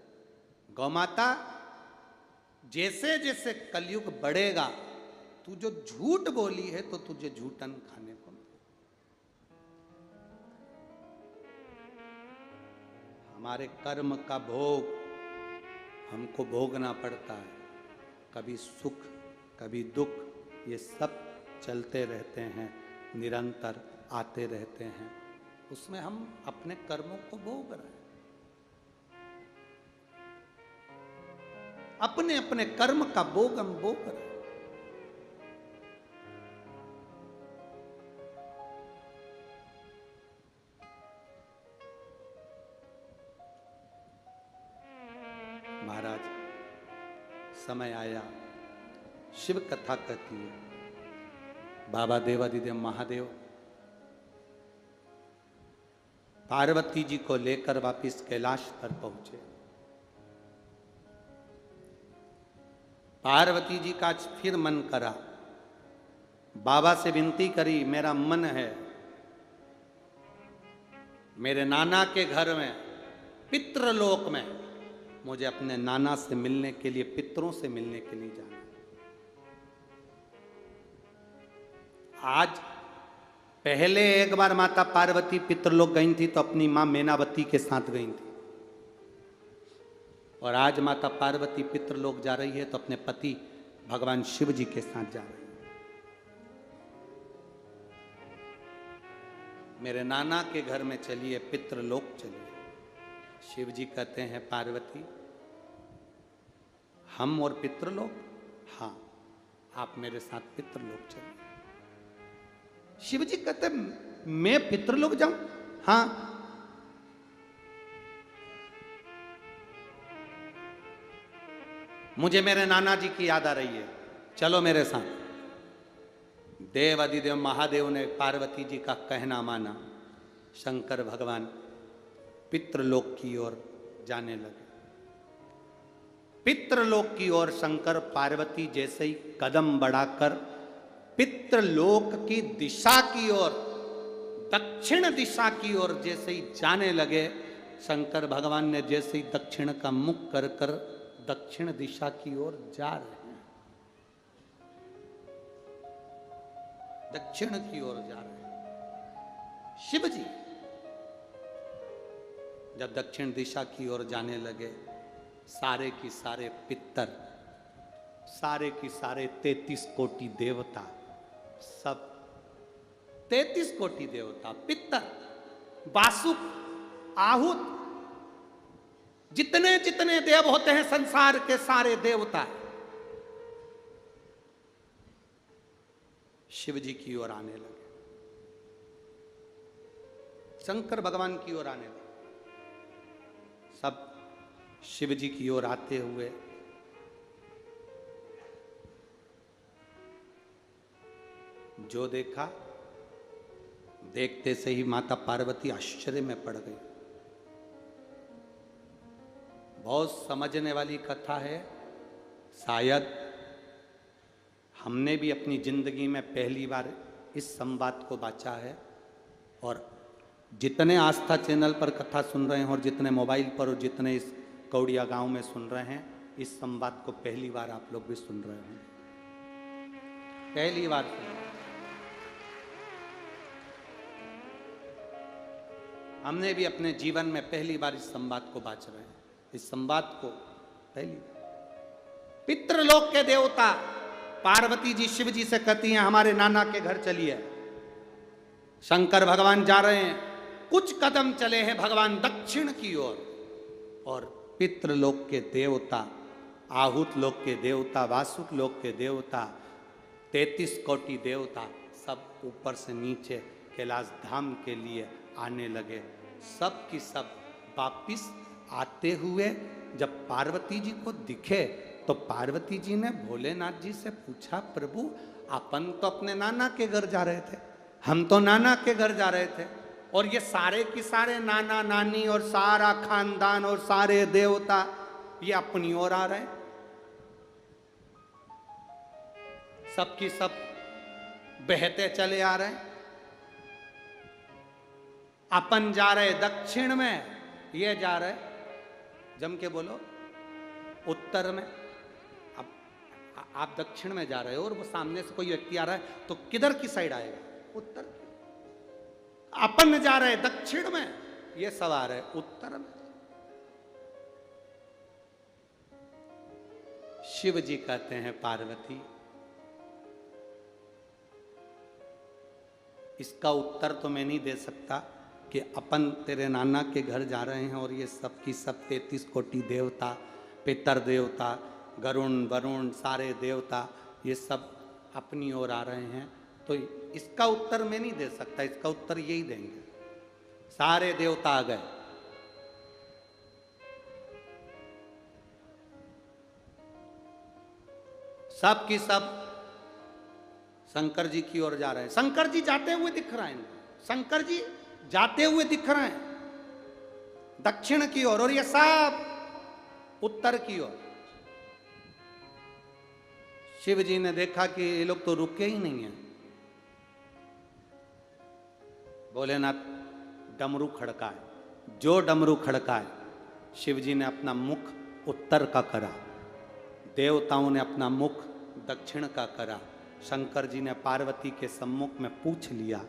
गौ माता, जैसे जैसे कलयुग बढ़ेगा, तू जो झूठ बोली है तो तुझे झूठन खाने को मिले। हमारे कर्म का भोग हमको भोगना पड़ता है, कभी सुख कभी दुख, ये सब चलते रहते हैं, निरंतर आते रहते हैं, उसमें हम अपने कर्मों को भोग रहे हैं। अपने अपने कर्म का भोग हम भोग रहे हैं। महाराज, समय आया, शिव कथा कहती है, बाबा देवादिदेव महादेव पार्वती जी को लेकर वापिस कैलाश पर पहुंचे। पार्वती जी का फिर मन करा, बाबा से विनती करी, मेरा मन है मेरे नाना के घर में, पितृलोक में, मुझे अपने नाना से मिलने के लिए, पितरों से मिलने के लिए जाना। आज पहले एक बार माता पार्वती पितृलोक गई थी तो अपनी मां मैनावती के साथ गई थी, और आज माता पार्वती पितृलोक जा रही है तो अपने पति भगवान शिव जी के साथ जा रही है। मेरे नाना के घर में चलिए, पितृलोक चलिए। शिव जी कहते हैं, पार्वती हम और पितृलोक? हाँ, आप मेरे साथ पितृलोक चलिए। शिव जी कहते, मैं पितृलोक जाऊं? हाँ। मुझे मेरे नाना जी की याद आ रही है, चलो मेरे साथ। देव अधिदेव महादेव ने पार्वती जी का कहना माना, शंकर भगवान पितृलोक की ओर जाने लगे। पितृलोक की ओर शंकर पार्वती जैसे ही कदम बढ़ाकर पितृलोक की दिशा की ओर, दक्षिण दिशा की ओर जैसे ही जाने लगे, शंकर भगवान ने जैसे ही दक्षिण का मुख कर कर दक्षिण दिशा की ओर जा रहे हैं, दक्षिण की ओर जा रहे हैं। शिव जी जब दक्षिण दिशा की ओर जाने लगे, सारे की सारे पितर, सारे की सारे 33 कोटि देवता, सब 33 कोटि देवता, पितर, वासुक, आहुत, जितने जितने देव होते हैं संसार के सारे देवता शिव जी की ओर आने लगे, शंकर भगवान की ओर आने लगे। सब शिव जी की ओर आते हुए जो देखा, देखते से ही माता पार्वती आश्चर्य में पड़ गई। बहुत समझने वाली कथा है, शायद हमने भी अपनी जिंदगी में पहली बार इस संवाद को बांचा है, और जितने आस्था चैनल पर कथा सुन रहे हैं और जितने मोबाइल पर और जितने इस कौड़िया गांव में सुन रहे हैं, इस संवाद को पहली बार आप लोग भी सुन रहे हैं, पहली बार सुन रहे हैं। हमने भी अपने जीवन में पहली बार इस संवाद को बांच रहे हैं, इस संवाद को पहली बार। पितृलोक के देवता पार्वती जी शिव जी से कहती हैं, हमारे नाना के घर चलिए। शंकर भगवान जा रहे हैं, कुछ कदम चले हैं भगवान दक्षिण की ओर, और पितृलोक के देवता, आहुत लोक के देवता, वासुक लोक के देवता, 33 कोटि देवता, सब ऊपर से नीचे कैलाश धाम के लिए आने लगे। सब की सब वापिस आते हुए जब पार्वती जी को दिखे तो पार्वती जी ने भोलेनाथ जी से पूछा, प्रभु अपन तो अपने नाना के घर जा रहे थे, हम तो नाना के घर जा रहे थे और ये सारे के सारे नाना नानी और सारा खानदान और सारे देवता ये अपनी ओर आ रहे हैं, सबकी सब बहते चले आ रहे हैं। अपन जा रहे दक्षिण में, ये जा रहे जम के बोलो उत्तर में। अब आप दक्षिण में जा रहे हो और वो सामने से कोई व्यक्ति आ रहा है तो किधर की साइड आएगा? उत्तर। अपन जा रहे दक्षिण में, ये सवार है उत्तर में। शिव जी कहते हैं पार्वती, इसका उत्तर तो मैं नहीं दे सकता कि अपन तेरे नाना के घर जा रहे हैं और ये सब की सब 33 कोटि देवता, पितर देवता, गरुण वरुण सारे देवता ये सब अपनी ओर आ रहे हैं, तो इसका उत्तर मैं नहीं दे सकता। इसका उत्तर यही देंगे, सारे देवता आ गए। सब की सब शंकर जी की ओर जा रहे हैं। शंकर जी जाते हुए दिख रहे हैं, शंकर जी जाते हुए दिख रहे हैं दक्षिण की ओर और ये सब उत्तर की ओर। शिव जी ने देखा कि ये लोग तो रुके ही नहीं हैं। भोलेनाथ डमरू खड़काए, जो डमरू खड़काए शिव जी ने अपना मुख उत्तर का करा, देवताओं ने अपना मुख दक्षिण का करा। शंकर जी ने पार्वती के सम्मुख में पूछ लिया,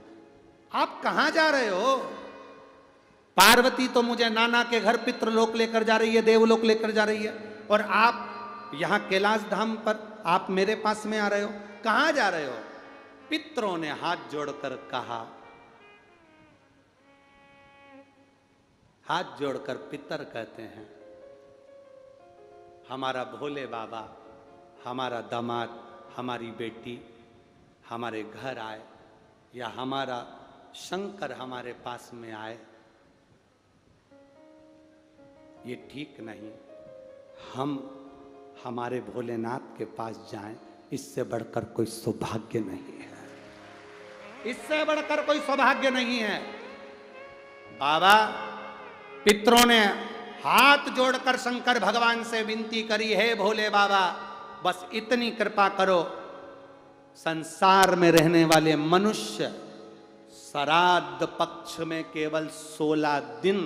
आप कहां जा रहे हो? पार्वती तो मुझे नाना के घर पितृलोक लेकर जा रही है, देवलोक लेकर जा रही है, और आप यहां कैलाश धाम पर आप मेरे पास में आ रहे हो, कहां जा रहे हो? पितरों ने हाथ जोड़कर कहा, हाथ जोड़कर पितर कहते हैं, हमारा भोले बाबा, हमारा दामाद, हमारी बेटी हमारे घर आए या हमारा शंकर हमारे पास में आए, ये ठीक नहीं। हम हमारे भोलेनाथ के पास जाएं, इससे बढ़कर कोई सौभाग्य नहीं है, इससे बढ़कर कोई सौभाग्य नहीं है। बाबा पितरों ने हाथ जोड़कर शंकर भगवान से विनती करी, है भोले बाबा बस इतनी कृपा करो, संसार में रहने वाले मनुष्य श्राद्ध पक्ष में केवल 16 दिन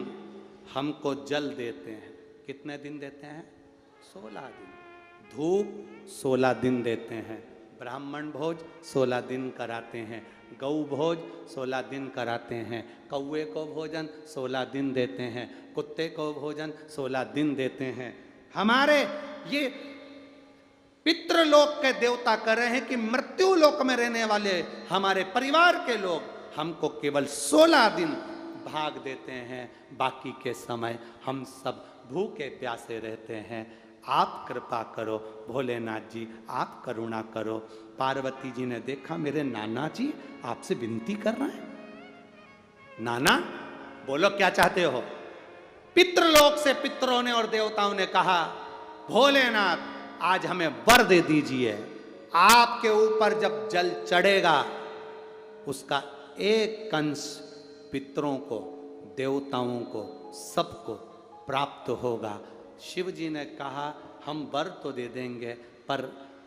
हमको जल देते हैं। कितने दिन देते हैं? 16 दिन। धूप 16 दिन देते हैं, ब्राह्मण भोज 16 दिन कराते हैं, गौ भोज 16 दिन कराते हैं, कौवे को भोजन 16 दिन देते हैं, कुत्ते को भोजन 16 दिन देते हैं। हमारे ये पितृलोक के देवता कह रहे हैं कि मृत्यु लोक में रहने वाले हमारे परिवार के लोग हमको केवल 16 दिन भाग देते हैं, बाकी के समय हम सब भूखे प्यासे रहते हैं। आप कृपा करो भोलेनाथ जी, आप करुणा करो। पार्वती जी ने देखा मेरे नाना जी आपसे विनती कर रहे हैं। नाना बोलो क्या चाहते हो? पितृलोक से पितरों ने और देवताओं ने कहा, भोलेनाथ आज हमें वर दे दीजिए, आपके ऊपर जब जल चढ़ेगा उसका एक कंश पितरों को, देवताओं को, सबको प्राप्त होगा। शिव जी ने कहा हम वर तो दे देंगे पर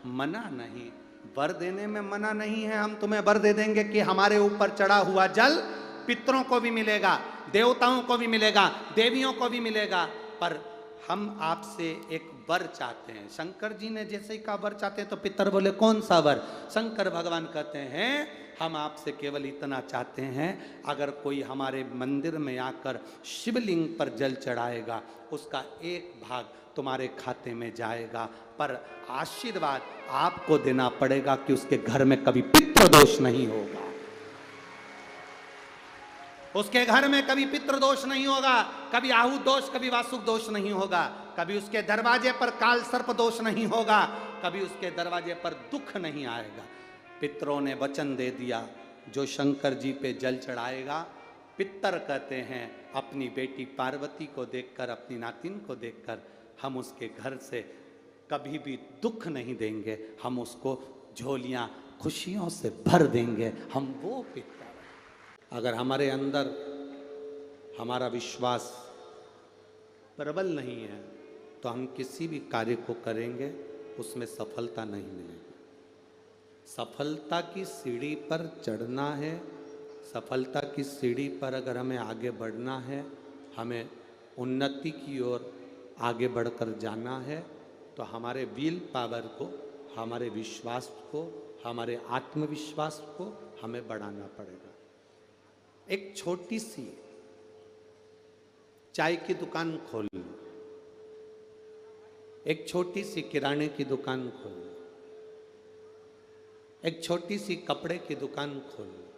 मना नहीं, वर देने में मना नहीं है, हम तुम्हें वर दे देंगे कि हमारे ऊपर चढ़ा हुआ जल पितरों को भी मिलेगा, देवताओं को भी मिलेगा, देवियों को भी मिलेगा, पर हम आपसे एक वर चाहते हैं। शंकर जी ने जैसे ही कहा वर चाहते हैं तो पितर बोले कौन सा वर? शंकर भगवान कहते हैं हम आपसे केवल इतना चाहते हैं, अगर कोई हमारे मंदिर में आकर शिवलिंग पर जल चढ़ाएगा उसका एक भाग तुम्हारे खाते में जाएगा, पर आशीर्वाद आपको देना पड़ेगा कि उसके घर में कभी पितृदोष नहीं होगा, उसके घर में कभी पितृदोष नहीं होगा, कभी आहु दोष, कभी वासुक दोष नहीं होगा, कभी उसके दरवाजे पर काल सर्प दोष नहीं होगा, कभी उसके दरवाजे पर दुख नहीं आएगा। पितरों ने वचन दे दिया, जो शंकर जी पे जल चढ़ाएगा, पितर कहते हैं अपनी बेटी पार्वती को देखकर, अपनी नातिन को देखकर हम उसके घर से कभी भी दुख नहीं देंगे, हम उसको झोलियां खुशियों से भर देंगे, हम वो पितर। अगर हमारे अंदर हमारा विश्वास प्रबल नहीं है तो हम किसी भी कार्य को करेंगे उसमें सफलता नहीं मिलेगी। सफलता की सीढ़ी पर चढ़ना है, सफलता की सीढ़ी पर अगर हमें आगे बढ़ना है, हमें उन्नति की ओर आगे बढ़कर जाना है, तो हमारे विल पावर को, हमारे विश्वास को, हमारे आत्मविश्वास को हमें बढ़ाना पड़ेगा। एक छोटी सी चाय की दुकान खोल लो, एक छोटी सी किराने की दुकान खोल लो, एक छोटी सी कपड़े की दुकान खोल लो।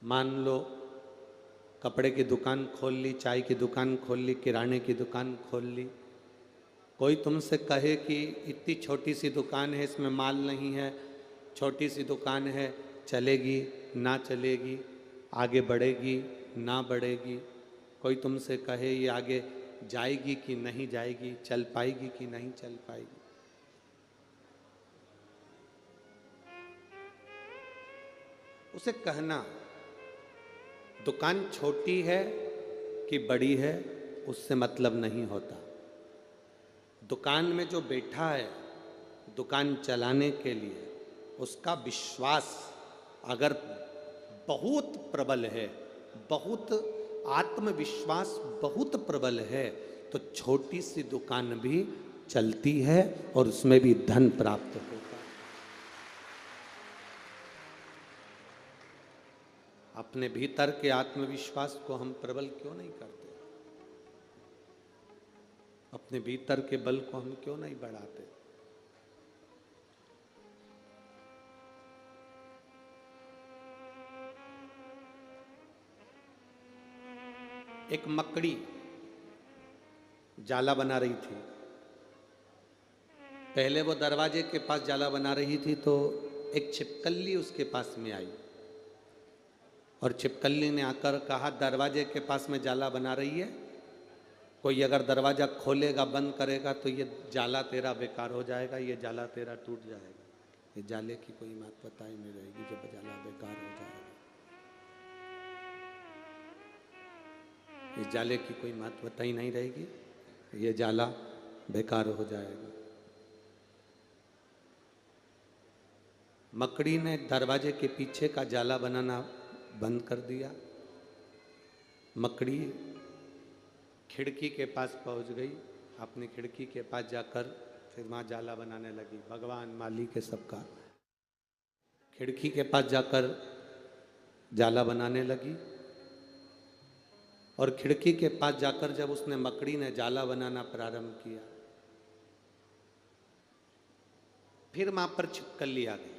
मान लो कपड़े की दुकान खोल ली, चाय की दुकान खोल ली, किराने की दुकान खोल ली। कोई तुमसे कहे कि इतनी छोटी सी दुकान है, इसमें माल नहीं है, छोटी सी दुकान है, चलेगी ना चलेगी, आगे बढ़ेगी ना बढ़ेगी। कोई तुमसे कहे ये आगे जाएगी कि नहीं जाएगी, चल पाएगी कि नहीं चल पाएगी। उसे कहना दुकान छोटी है कि बड़ी है उससे मतलब नहीं होता। दुकान में जो बैठा है दुकान चलाने के लिए, उसका विश्वास अगर बहुत प्रबल है, बहुत आत्मविश्वास बहुत प्रबल है, तो छोटी सी दुकान भी चलती है और उसमें भी धन प्राप्त होता है। अपने भीतर के आत्मविश्वास को हम प्रबल क्यों नहीं करते? अपने भीतर के बल को हम क्यों नहीं बढ़ाते? एक मकड़ी जाला बना रही थी। पहले वो दरवाजे के पास जाला बना रही थी तो एक छिपकली उसके पास में आई और छिपकली ने आकर कहा, दरवाजे के पास में जाला बना रही है, कोई अगर दरवाजा खोलेगा बंद करेगा तो ये जाला तेरा बेकार हो जाएगा, ये जाला तेरा टूट जाएगा। ये जाले की कोई महत्वता ही नहीं रहेगी जब जाला बेकार हो जाएगा। इस जाले की कोई महत्वता ही नहीं रहेगी, ये जाला बेकार हो जाएगा। मकड़ी ने दरवाजे के पीछे का जाला बनाना बंद कर दिया। मकड़ी खिड़की के पास पहुंच गई, अपनी खिड़की के पास जाकर फिर वहाँ जाला बनाने लगी। भगवान मालिक है सबका। खिड़की के पास जाकर जाला बनाने लगी और खिड़की के पास जाकर जब उसने मकड़ी ने जाला बनाना प्रारंभ किया, फिर वहां पर छिपकली आ गई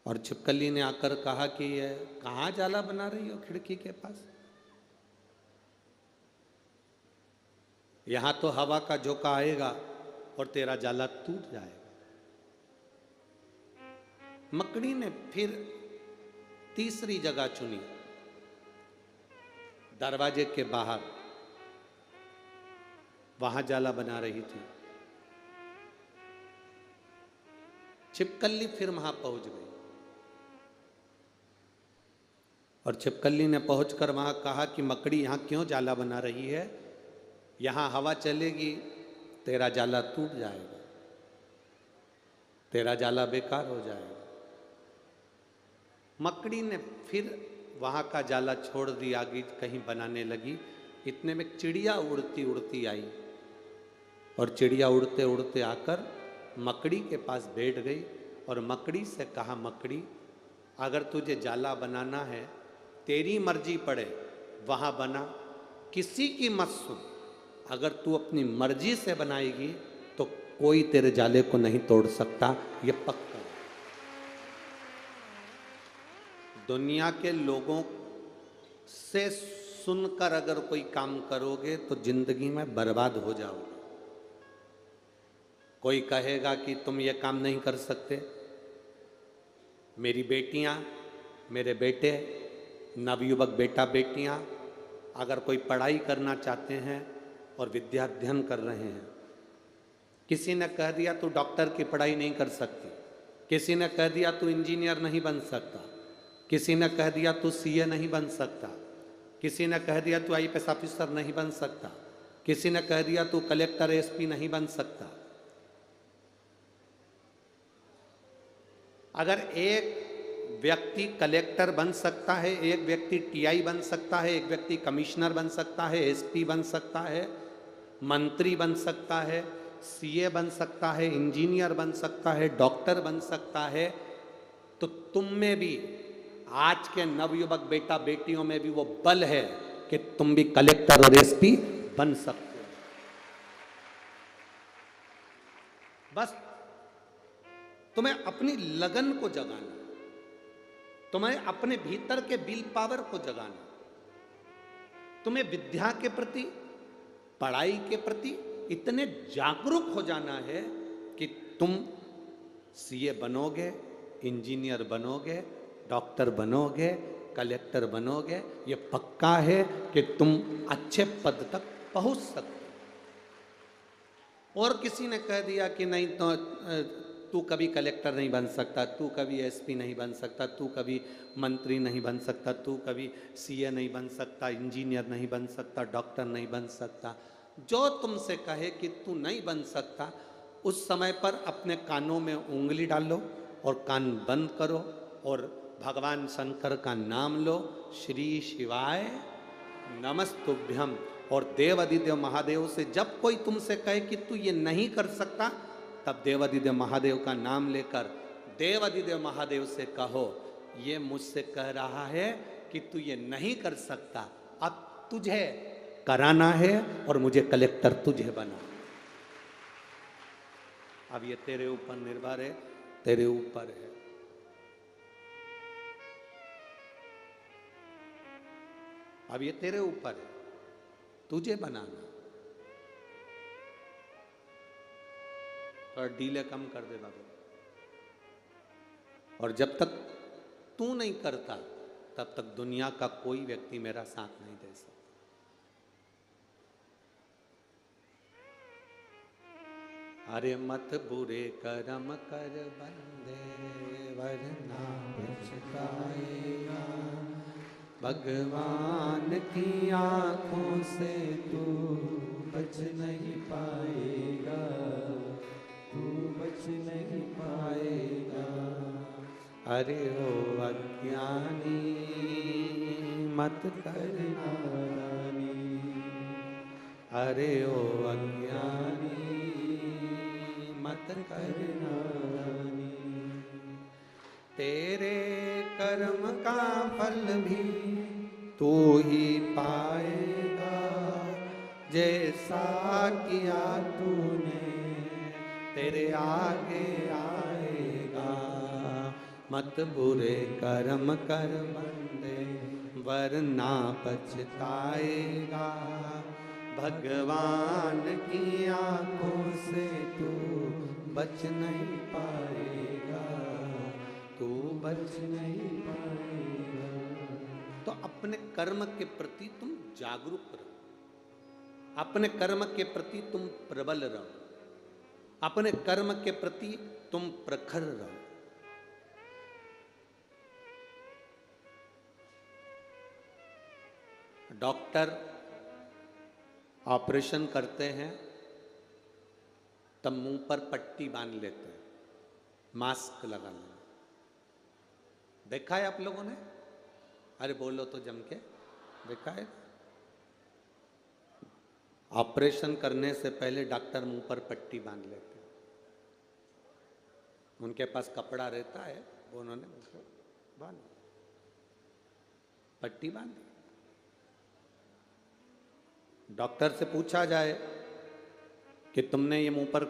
और छिपकली ने आकर कहा कि ये कहाँ जाला बना रही हो खिड़की के पास? यहां तो हवा का झोंका आएगा और तेरा जाला टूट जाएगा। मकड़ी ने फिर तीसरी जगह चुनी, दरवाजे के बाहर, वहां जाला बना रही थी। छिपकली फिर वहां पहुंच गई और छिपकली ने पहुंचकर वहां कहा कि मकड़ी यहां क्यों जाला बना रही है? यहां हवा चलेगी तेरा जाला टूट जाएगा, तेरा जाला बेकार हो जाएगा। मकड़ी ने फिर वहां का जाला छोड़ दिया, आगे कहीं बनाने लगी। इतने में चिड़िया उड़ती उड़ती आई और चिड़िया उड़ते उड़ते आकर मकड़ी के पास बैठ गई और मकड़ी से कहा, मकड़ी अगर तुझे जाला बनाना है, तेरी मर्जी पड़े वहां बना, किसी की मत सुन। अगर तू अपनी मर्जी से बनाएगी तो कोई तेरे जाले को नहीं तोड़ सकता, ये पक्का। दुनिया के लोगों से सुनकर अगर कोई काम करोगे तो जिंदगी में बर्बाद हो जाओगे। कोई कहेगा कि तुम ये काम नहीं कर सकते। मेरी बेटियां, मेरे बेटे, नवयुवक बेटा बेटियां अगर कोई पढ़ाई करना चाहते हैं और विद्या अध्ययन कर रहे हैं, किसी ने कह दिया तू डॉक्टर की पढ़ाई नहीं कर सकती, किसी ने कह दिया तू इंजीनियर नहीं बन सकता, किसी ने कह दिया तू सीए नहीं बन सकता, किसी ने कह दिया तू आईपीएस ऑफिसर नहीं बन सकता, किसी ने कह दिया तू कलेक्टर एसपी नहीं बन सकता। अगर एक व्यक्ति कलेक्टर बन सकता है, एक व्यक्ति टीआई बन सकता है, एक व्यक्ति कमिश्नर बन सकता है, एसपी बन सकता है, मंत्री बन सकता है, सीए बन सकता है, इंजीनियर बन सकता है, डॉक्टर बन सकता है, तो तुम में भी, आज के नवयुवक बेटा बेटियों में भी वो बल है कि तुम भी कलेक्टर और एसपी बन सकते हो। बस तुम्हें अपनी लगन को जगाना, तुम्हें अपने भीतर के विल पावर को जगाना, तुम्हें विद्या के प्रति, पढ़ाई के प्रति इतने जागरूक हो जाना है कि तुम सीए बनोगे, इंजीनियर बनोगे, डॉक्टर बनोगे, कलेक्टर बनोगे। ये पक्का है कि तुम अच्छे पद तक पहुंच सकते। और किसी ने कह दिया कि नहीं तो तू कभी कलेक्टर नहीं बन सकता, तू कभी एसपी नहीं बन सकता, तू कभी मंत्री नहीं बन सकता, तू कभी सीए नहीं बन सकता, इंजीनियर नहीं बन सकता, डॉक्टर नहीं बन सकता। जो तुमसे कहे कि तू नहीं बन सकता, उस समय पर अपने कानों में उंगली डालो और कान बंद करो और भगवान शंकर का नाम लो, श्री शिवाय नमस्तुभ्यम। और देवादिदेव महादेव से जब कोई तुमसे कहे कि तू ये नहीं कर सकता, तब देवादिदेव महादेव का नाम लेकर देवादिदेव महादेव से कहो, ये मुझसे कह रहा है कि तू ये नहीं कर सकता, अब तुझे कराना है और मुझे कलेक्टर तुझे बना। अब ये तेरे ऊपर निर्भर है, तेरे ऊपर है। अब ये तेरे ऊपर है, तुझे बनाना। और डीले कम कर दे बाबू। और जब तक तू नहीं करता, तब तक दुनिया का कोई व्यक्ति मेरा साथ नहीं दे सकता। अरे मत बुरे कर्म कर बंदे, वरना पछताएगा। भगवान की आंखों से तू बच नहीं पाएगा, तू बच नहीं पाएगा। अरे ओ अज्ञानी मत कर नादानी, अरे ओ अज्ञानी मत कर नादानी। तेरे कर्म का फल भी तू ही पाएगा, जैसा किया तूने तेरे आगे आएगा। मत बुरे कर्म कर बंदे, वरना पछताएगा। भगवान की आंखों से तू बच नहीं पाएगा, तू बच नहीं पाएगा। तो अपने कर्म के प्रति तुम जागरूक रहो, अपने कर्म के प्रति तुम प्रबल रहो, अपने कर्म के प्रति तुम प्रखर रहो। डॉक्टर ऑपरेशन करते हैं तब मुंह पर पट्टी बांध लेते हैं, मास्क लगा लेते। देखा है आप लोगों ने? अरे बोलो तो जम के, देखा है? ऑपरेशन करने से पहले डॉक्टर मुंह पर पट्टी बांध लेते हैं। उनके पास कपड़ा रहता है, वो उन्होंने बांध पट्टी बांधी। डॉक्टर से पूछा जाए कि तुमने ये मुंह पर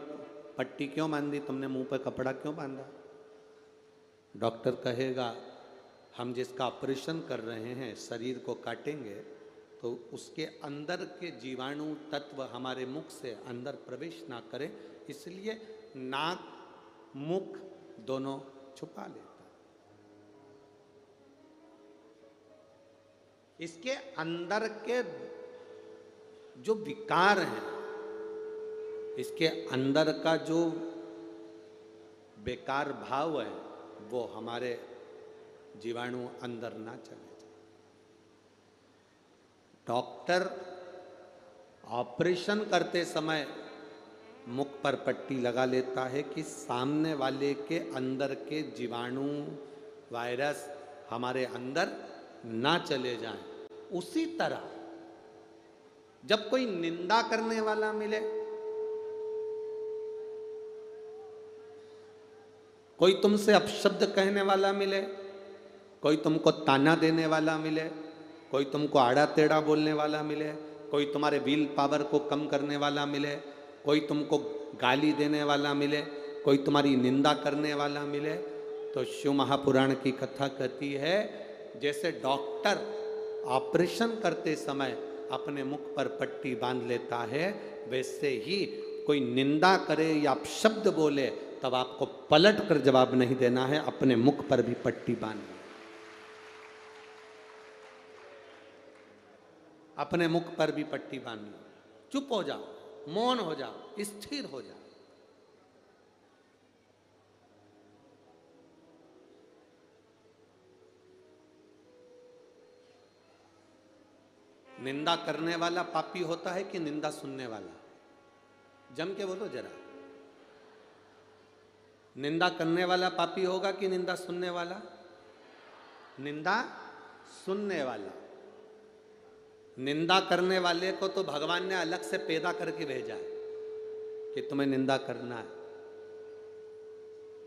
पट्टी क्यों बांधी, तुमने मुंह पर कपड़ा क्यों बांधा? डॉक्टर कहेगा हम जिसका ऑपरेशन कर रहे हैं, शरीर को काटेंगे तो उसके अंदर के जीवाणु तत्व हमारे मुख से अंदर प्रवेश ना करें, इसलिए नाक मुख दोनों छुपा लेता है। इसके अंदर के जो विकार हैं, इसके अंदर का जो बेकार भाव है वो हमारे जीवाणु अंदर ना चले जाए। डॉक्टर ऑपरेशन करते समय मुख पर पट्टी लगा लेता है कि सामने वाले के अंदर के जीवाणु वायरस हमारे अंदर ना चले जाएं। उसी तरह जब कोई निंदा करने वाला मिले, कोई तुमसे अपशब्द कहने वाला मिले, कोई तुमको ताना देने वाला मिले, कोई तुमको आड़ा टेढ़ा बोलने वाला मिले, कोई तुम्हारे विल पावर को कम करने वाला मिले, कोई तुमको गाली देने वाला मिले, कोई तुम्हारी निंदा करने वाला मिले, तो शिव महापुराण की कथा कहती है जैसे डॉक्टर ऑपरेशन करते समय अपने मुख पर पट्टी बांध लेता है, वैसे ही कोई निंदा करे या अपशब्द बोले तब आपको पलट कर जवाब नहीं देना है, अपने मुख पर भी पट्टी बांधनी, अपने मुख पर भी पट्टी बांधनी। चुप हो जाओ, मौन हो जाओ, स्थिर हो जाओ। निंदा करने वाला पापी होता है कि निंदा सुनने वाला? जम के बोलो जरा। निंदा करने वाला पापी होगा कि निंदा सुनने वाला? निंदा सुनने वाला। निंदा करने वाले को तो भगवान ने अलग से पैदा करके भेजा है कि तुम्हें निंदा करना है,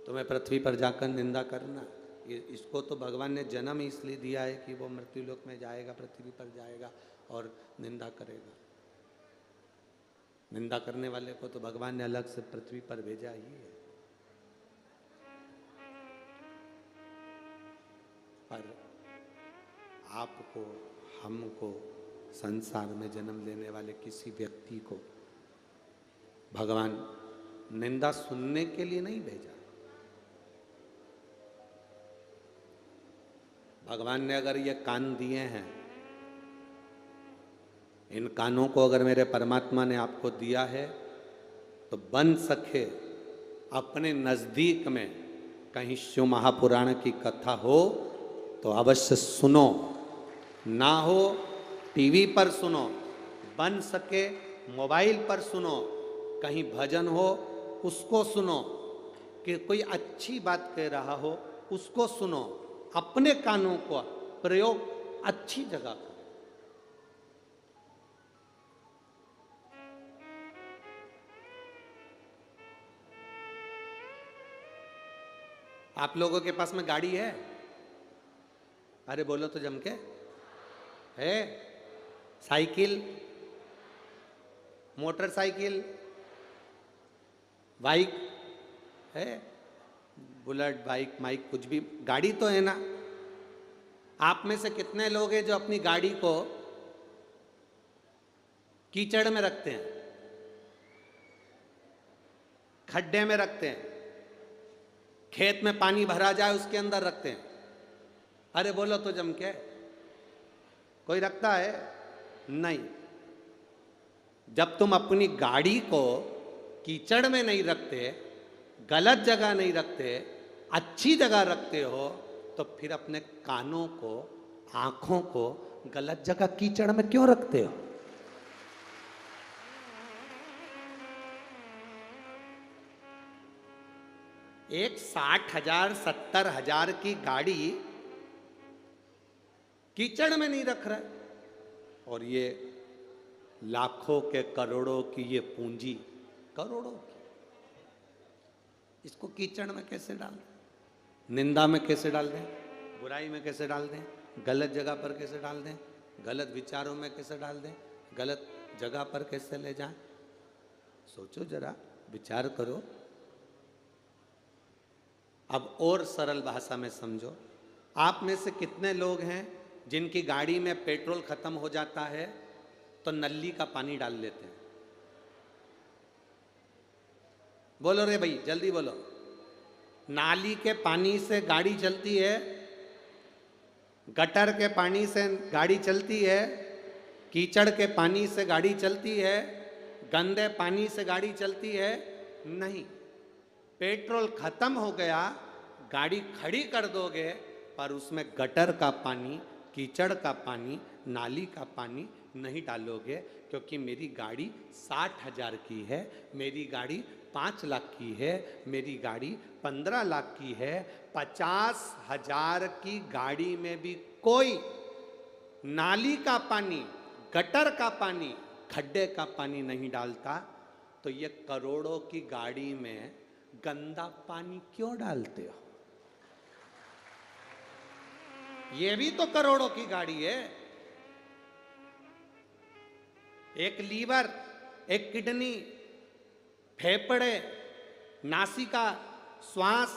तुम्हें पृथ्वी पर जाकर निंदा करना है। इसको तो भगवान ने जन्म इसलिए दिया है कि वो मृत्युलोक में जाएगा, पृथ्वी पर जाएगा और निंदा करेगा। निंदा करने वाले को तो भगवान ने अलग से पृथ्वी पर भेजा ही है। पर आपको, हमको, संसार में जन्म लेने वाले किसी व्यक्ति को भगवान निंदा सुनने के लिए नहीं भेजा। भगवान ने अगर ये कान दिए हैं, इन कानों को अगर मेरे परमात्मा ने आपको दिया है तो बन सके अपने नजदीक में कहीं शिव महापुराण की कथा हो तो अवश्य सुनो, ना हो टीवी पर सुनो, बन सके मोबाइल पर सुनो, कहीं भजन हो उसको सुनो, कि कोई अच्छी बात कह रहा हो उसको सुनो। अपने कानों को प्रयोग अच्छी जगह करो। आप लोगों के पास में गाड़ी है? अरे बोलो तो जम के। है? साइकिल, मोटरसाइकिल, बाइक है? बुलेट, बाइक, माइक, कुछ भी गाड़ी तो है ना? आप में से कितने लोग हैं जो अपनी गाड़ी को कीचड़ में रखते हैं, खड्डे में रखते हैं, खेत में पानी भरा जाए उसके अंदर रखते हैं? अरे बोलो तो जम के। कोई रखता है? नहीं। जब तुम अपनी गाड़ी को कीचड़ में नहीं रखते, गलत जगह नहीं रखते, अच्छी जगह रखते हो, तो फिर अपने कानों को, आंखों को गलत जगह कीचड़ में क्यों रखते हो? एक 60,000 70,000 की गाड़ी कीचड़ में नहीं रख रहा है, और ये लाखों के करोड़ों की ये पूंजी, करोड़ों की, इसको कीचड़ में कैसे डाल दें? निंदा में कैसे डाल दें? बुराई में कैसे डाल दें? गलत जगह पर कैसे डाल दें? गलत विचारों में कैसे डाल दें? गलत जगह पर कैसे ले जाएं? सोचो जरा, विचार करो। अब और सरल भाषा में समझो। आप में से कितने लोग हैं जिनकी गाड़ी में पेट्रोल खत्म हो जाता है तो नली का पानी डाल लेते हैं? बोलो रे भाई, जल्दी बोलो। नाली के पानी से गाड़ी चलती है, गटर के पानी से गाड़ी चलती है, कीचड़ के पानी से गाड़ी चलती है, गंदे पानी से गाड़ी चलती है? नहीं। पेट्रोल खत्म हो गया, गाड़ी खड़ी कर दोगे, पर उसमें गटर का पानी, कीचड़ का पानी, नाली का पानी नहीं डालोगे, क्योंकि मेरी गाड़ी 60,000 की है, मेरी गाड़ी 5 लाख की है, मेरी गाड़ी 15 लाख की है। 50,000 की गाड़ी में भी कोई नाली का पानी, गटर का पानी, खड्डे का पानी नहीं डालता, तो ये करोड़ों की गाड़ी में गंदा पानी क्यों डालते हो? ये भी तो करोड़ों की गाड़ी है। एक लीवर, एक किडनी, फेफड़े, नासिका, श्वास,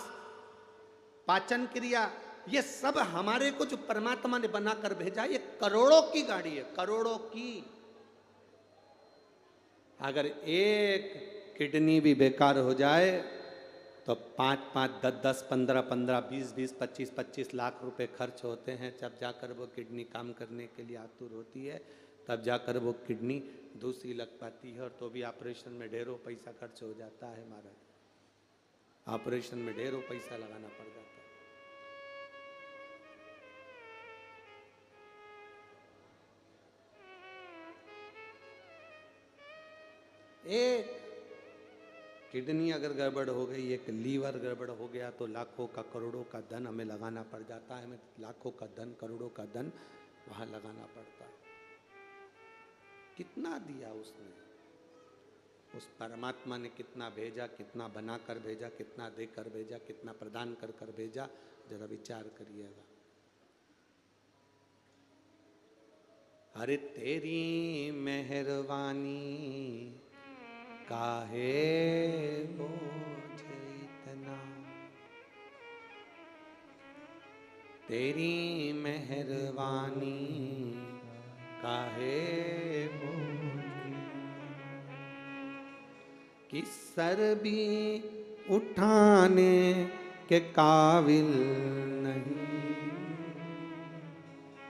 पाचन क्रिया, ये सब हमारे को जो परमात्मा ने बनाकर भेजा, ये करोड़ों की गाड़ी है, करोड़ों की। अगर एक किडनी भी बेकार हो जाए तो 5-5, 10-10, 15-15, 20-20, 25-25 लाख रुपए खर्च होते हैं। जब जाकर वो किडनी काम करने के लिए आतुर होती है, तब जाकर वो किडनी दूसरी लग पाती है, और तो भी ऑपरेशन में ढेरों पैसा खर्च हो जाता है महाराज। ऑपरेशन में ढेरों पैसा लगाना पड़ जाता है। एक किडनी अगर गड़बड़ हो गई, एक लीवर गड़बड़ हो गया, तो लाखों का करोड़ों का धन हमें लगाना पड़ जाता है। हमें लाखों का धन, करोड़ों का धन वहां लगाना पड़ता है। कितना दिया उसने, उस परमात्मा ने कितना भेजा, कितना बनाकर भेजा, कितना देकर भेजा, कितना प्रदान कर कर भेजा, जरा विचार करिएगा। अरे तेरी मेहरबानी काहे बोझ इतना, तेरी मेहरबानी काहे बोझ, कि सर भी उठाने के काबिल नहीं,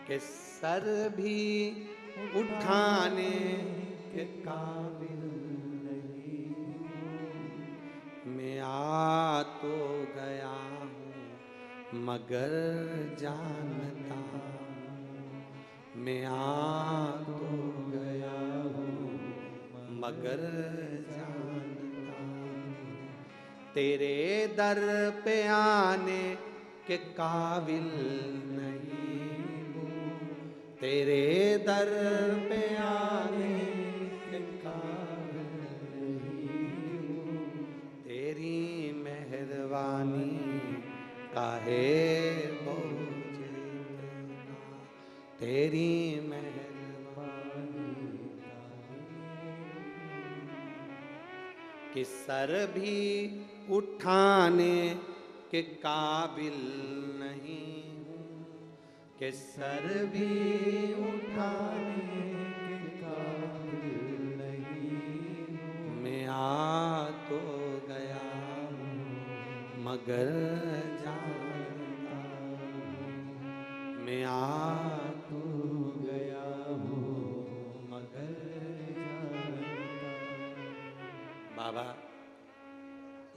कि सर भी उठाने के काबिल, मैं आ तो गया हूँ मगर जानता, मैं आ तो गया हूँ मगर जानता, तेरे दर पे आने के काबिल नहीं हूँ, तेरे दर पे आने के काबिल नहीं हूँ, तेरी मेहरबानी काहे बोझ इतना, तेरी मेहरबानी कि सर भी उठाने के काबिल नहीं हूँ, कि सर भी उठाने के काबिल नहीं हूँ, मैं आ तो गया हूँ मगर जानता, मैं आ तो गया हूँ मगर जानता। बाबा,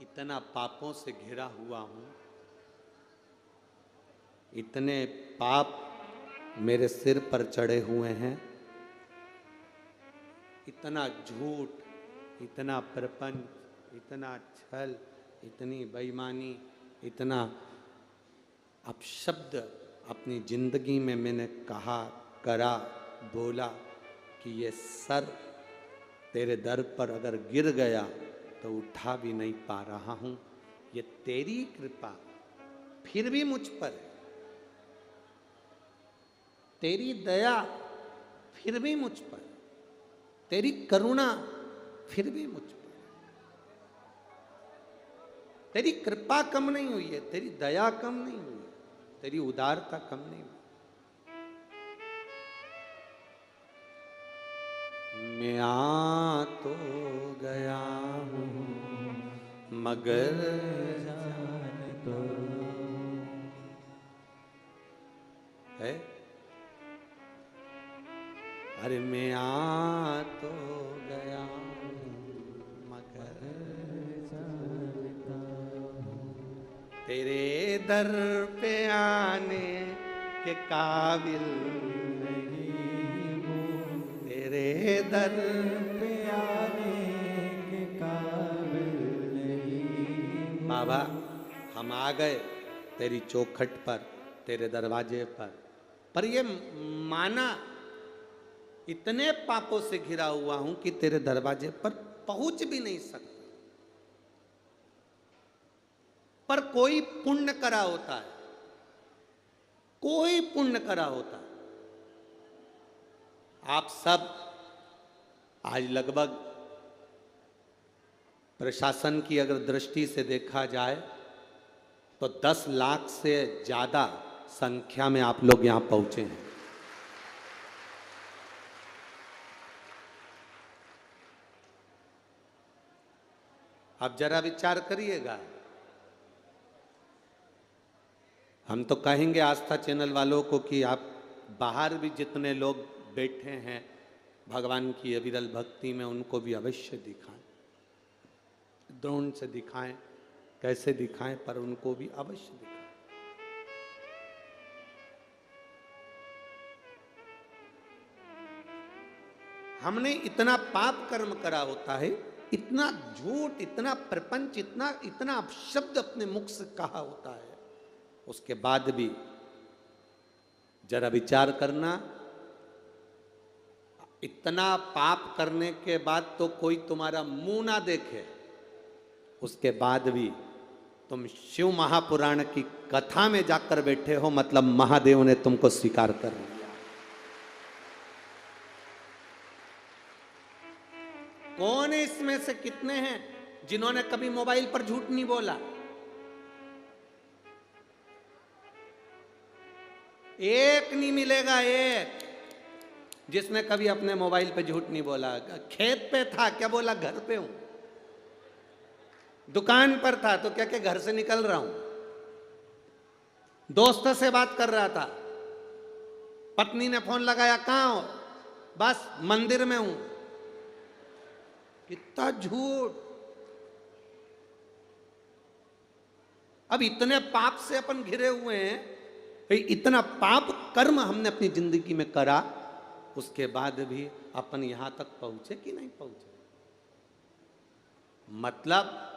इतना पापों से घिरा हुआ हूँ, इतने पाप मेरे सिर पर चढ़े हुए हैं, इतना झूठ, इतना प्रपंच, इतना छल, इतनी बेईमानी, इतना अपशब्द अपनी जिंदगी में मैंने कहा, करा, बोला कि ये सर तेरे दर पर अगर गिर गया तो उठा भी नहीं पा रहा हूँ। ये तेरी कृपा फिर भी मुझ पर है, तेरी दया फिर भी मुझ पर, तेरी करुणा फिर भी मुझ पर, तेरी कृपा कम नहीं हुई है, तेरी दया कम नहीं हुई है, तेरी उदारता कम नहीं हुई। मैं आ तो गया हूँ मगर जान तो है, अरे मैं आ तो गया हूँ मगर जानता, तेरे दर पे आने के काबिल नहीं हूँ, तेरे दर पे आने के काबिल नहीं। बाबा हम आ गए तेरी चौखट पर, तेरे दरवाजे पर ये माना इतने पापों से घिरा हुआ हूं कि तेरे दरवाजे पर पहुंच भी नहीं सकता। पर कोई पुण्य करा होता है, कोई पुण्य करा होता है। आप सब आज लगभग प्रशासन की अगर दृष्टि से देखा जाए तो 10 लाख से ज्यादा संख्या में आप लोग यहां पहुंचे हैं। अब जरा विचार करिएगा, हम तो कहेंगे आस्था चैनल वालों को कि आप बाहर भी जितने लोग बैठे हैं भगवान की अविरल भक्ति में, उनको भी अवश्य दिखाएं, द्रोण से दिखाएं, कैसे दिखाएं, पर उनको भी अवश्य दिखाएं। हमने इतना पाप कर्म करा होता है, इतना झूठ, इतना प्रपंच, इतना अपशब्द अपने मुख से कहा होता है, उसके बाद भी जरा विचार करना, इतना पाप करने के बाद तो कोई तुम्हारा मुंह ना देखे, उसके बाद भी तुम शिव महापुराण की कथा में जाकर बैठे हो, मतलब महादेव ने तुमको स्वीकार कर लिया। कौन है इसमें से कितने हैं जिन्होंने कभी मोबाइल पर झूठ नहीं बोला? एक नहीं मिलेगा, एक जिसने कभी अपने मोबाइल पे झूठ नहीं बोला। खेत पे था क्या बोला घर पे हूं, दुकान पर था तो क्या घर से निकल रहा हूं, दोस्त से बात कर रहा था, पत्नी ने फोन लगाया कहां हो, बस मंदिर में हूं। कितना झूठ। अब इतने पाप से अपन घिरे हुए हैं, इतना पाप कर्म हमने अपनी जिंदगी में करा, उसके बाद भी अपन यहां तक पहुंचे कि नहीं पहुंचे? मतलब